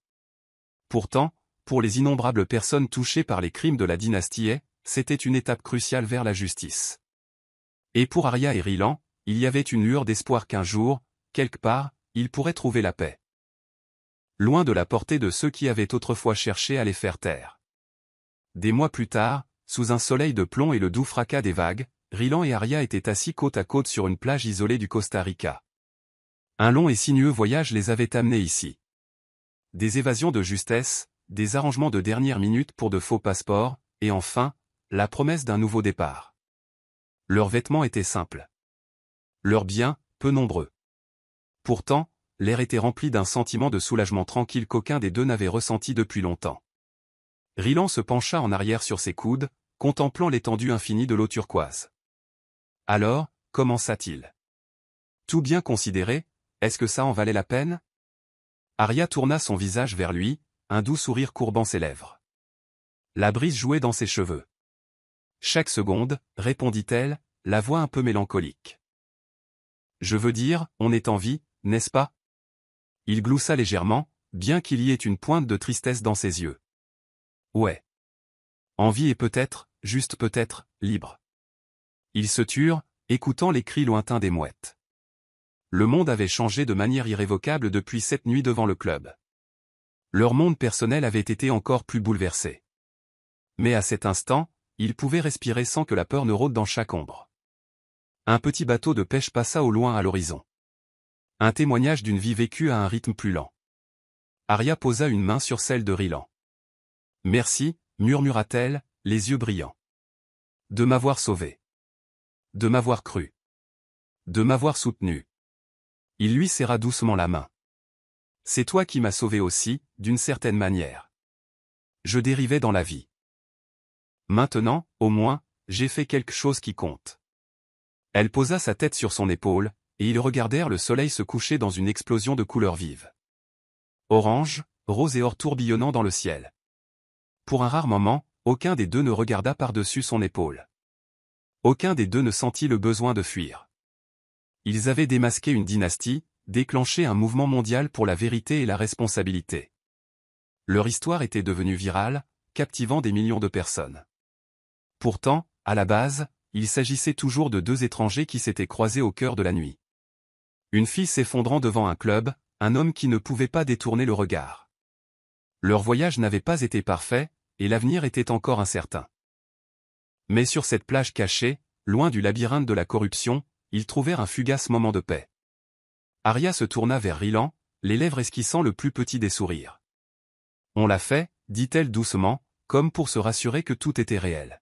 Pourtant, pour les innombrables personnes touchées par les crimes de la dynastie, c'était une étape cruciale vers la justice. Et pour Arya et Rylan, il y avait une lueur d'espoir qu'un jour, quelque part, ils pourraient trouver la paix. Loin de la portée de ceux qui avaient autrefois cherché à les faire taire. Des mois plus tard, sous un soleil de plomb et le doux fracas des vagues, Rylan et Arya étaient assis côte à côte sur une plage isolée du Costa Rica. Un long et sinueux voyage les avait amenés ici. Des évasions de justesse, des arrangements de dernière minute pour de faux passeports, et enfin, la promesse d'un nouveau départ. Leurs vêtements étaient simples. Leurs biens, peu nombreux. Pourtant, l'air était rempli d'un sentiment de soulagement tranquille qu'aucun des deux n'avait ressenti depuis longtemps. Rylan se pencha en arrière sur ses coudes, contemplant l'étendue infinie de l'eau turquoise. Alors, commença-t-il. Tout bien considéré, est-ce que ça en valait la peine? Arya tourna son visage vers lui, un doux sourire courbant ses lèvres. La brise jouait dans ses cheveux. Chaque seconde, répondit-elle, la voix un peu mélancolique. Je veux dire, on est en vie, n'est-ce pas? Il gloussa légèrement, bien qu'il y ait une pointe de tristesse dans ses yeux. Ouais. En vie et peut-être, juste peut-être, libre. Ils se turent, écoutant les cris lointains des mouettes. Le monde avait changé de manière irrévocable depuis cette nuit devant le club. Leur monde personnel avait été encore plus bouleversé. Mais à cet instant, ils pouvaient respirer sans que la peur ne rôde dans chaque ombre. Un petit bateau de pêche passa au loin à l'horizon. Un témoignage d'une vie vécue à un rythme plus lent. Arya posa une main sur celle de Rylan. Merci, murmura-t-elle, les yeux brillants. De m'avoir sauvé. De m'avoir cru. De m'avoir soutenu. Il lui serra doucement la main. C'est toi qui m'as sauvé aussi, d'une certaine manière. Je dérivais dans la vie. Maintenant, au moins, j'ai fait quelque chose qui compte. Elle posa sa tête sur son épaule, et ils regardèrent le soleil se coucher dans une explosion de couleurs vives. Orange, rose et or tourbillonnant dans le ciel. Pour un rare moment, aucun des deux ne regarda par-dessus son épaule. Aucun des deux ne sentit le besoin de fuir. Ils avaient démasqué une dynastie, déclenché un mouvement mondial pour la vérité et la responsabilité. Leur histoire était devenue virale, captivant des millions de personnes. Pourtant, à la base, il s'agissait toujours de deux étrangers qui s'étaient croisés au cœur de la nuit. Une fille s'effondrant devant un club, un homme qui ne pouvait pas détourner le regard. Leur voyage n'avait pas été parfait, et l'avenir était encore incertain. Mais sur cette plage cachée, loin du labyrinthe de la corruption, ils trouvèrent un fugace moment de paix. Arya se tourna vers Rylan, les lèvres esquissant le plus petit des sourires. On l'a fait, dit-elle doucement, comme pour se rassurer que tout était réel.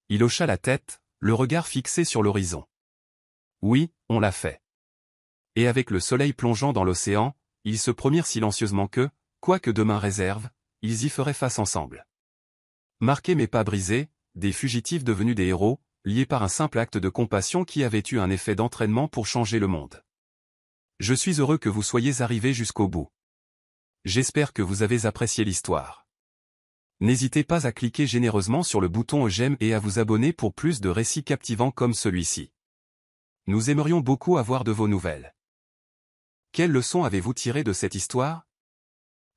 Il hocha la tête, le regard fixé sur l'horizon. Oui, on l'a fait. Et avec le soleil plongeant dans l'océan, ils se promirent silencieusement que, quoi que demain réserve, ils y feraient face ensemble. Marqués mais pas brisés, des fugitifs devenus des héros, liés par un simple acte de compassion qui avait eu un effet d'entraînement pour changer le monde. Je suis heureux que vous soyez arrivés jusqu'au bout. J'espère que vous avez apprécié l'histoire. N'hésitez pas à cliquer généreusement sur le bouton j'aime et à vous abonner pour plus de récits captivants comme celui-ci. Nous aimerions beaucoup avoir de vos nouvelles. Quelles leçons avez-vous tirées de cette histoire?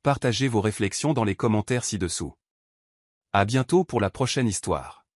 Partagez vos réflexions dans les commentaires ci-dessous. À bientôt pour la prochaine histoire.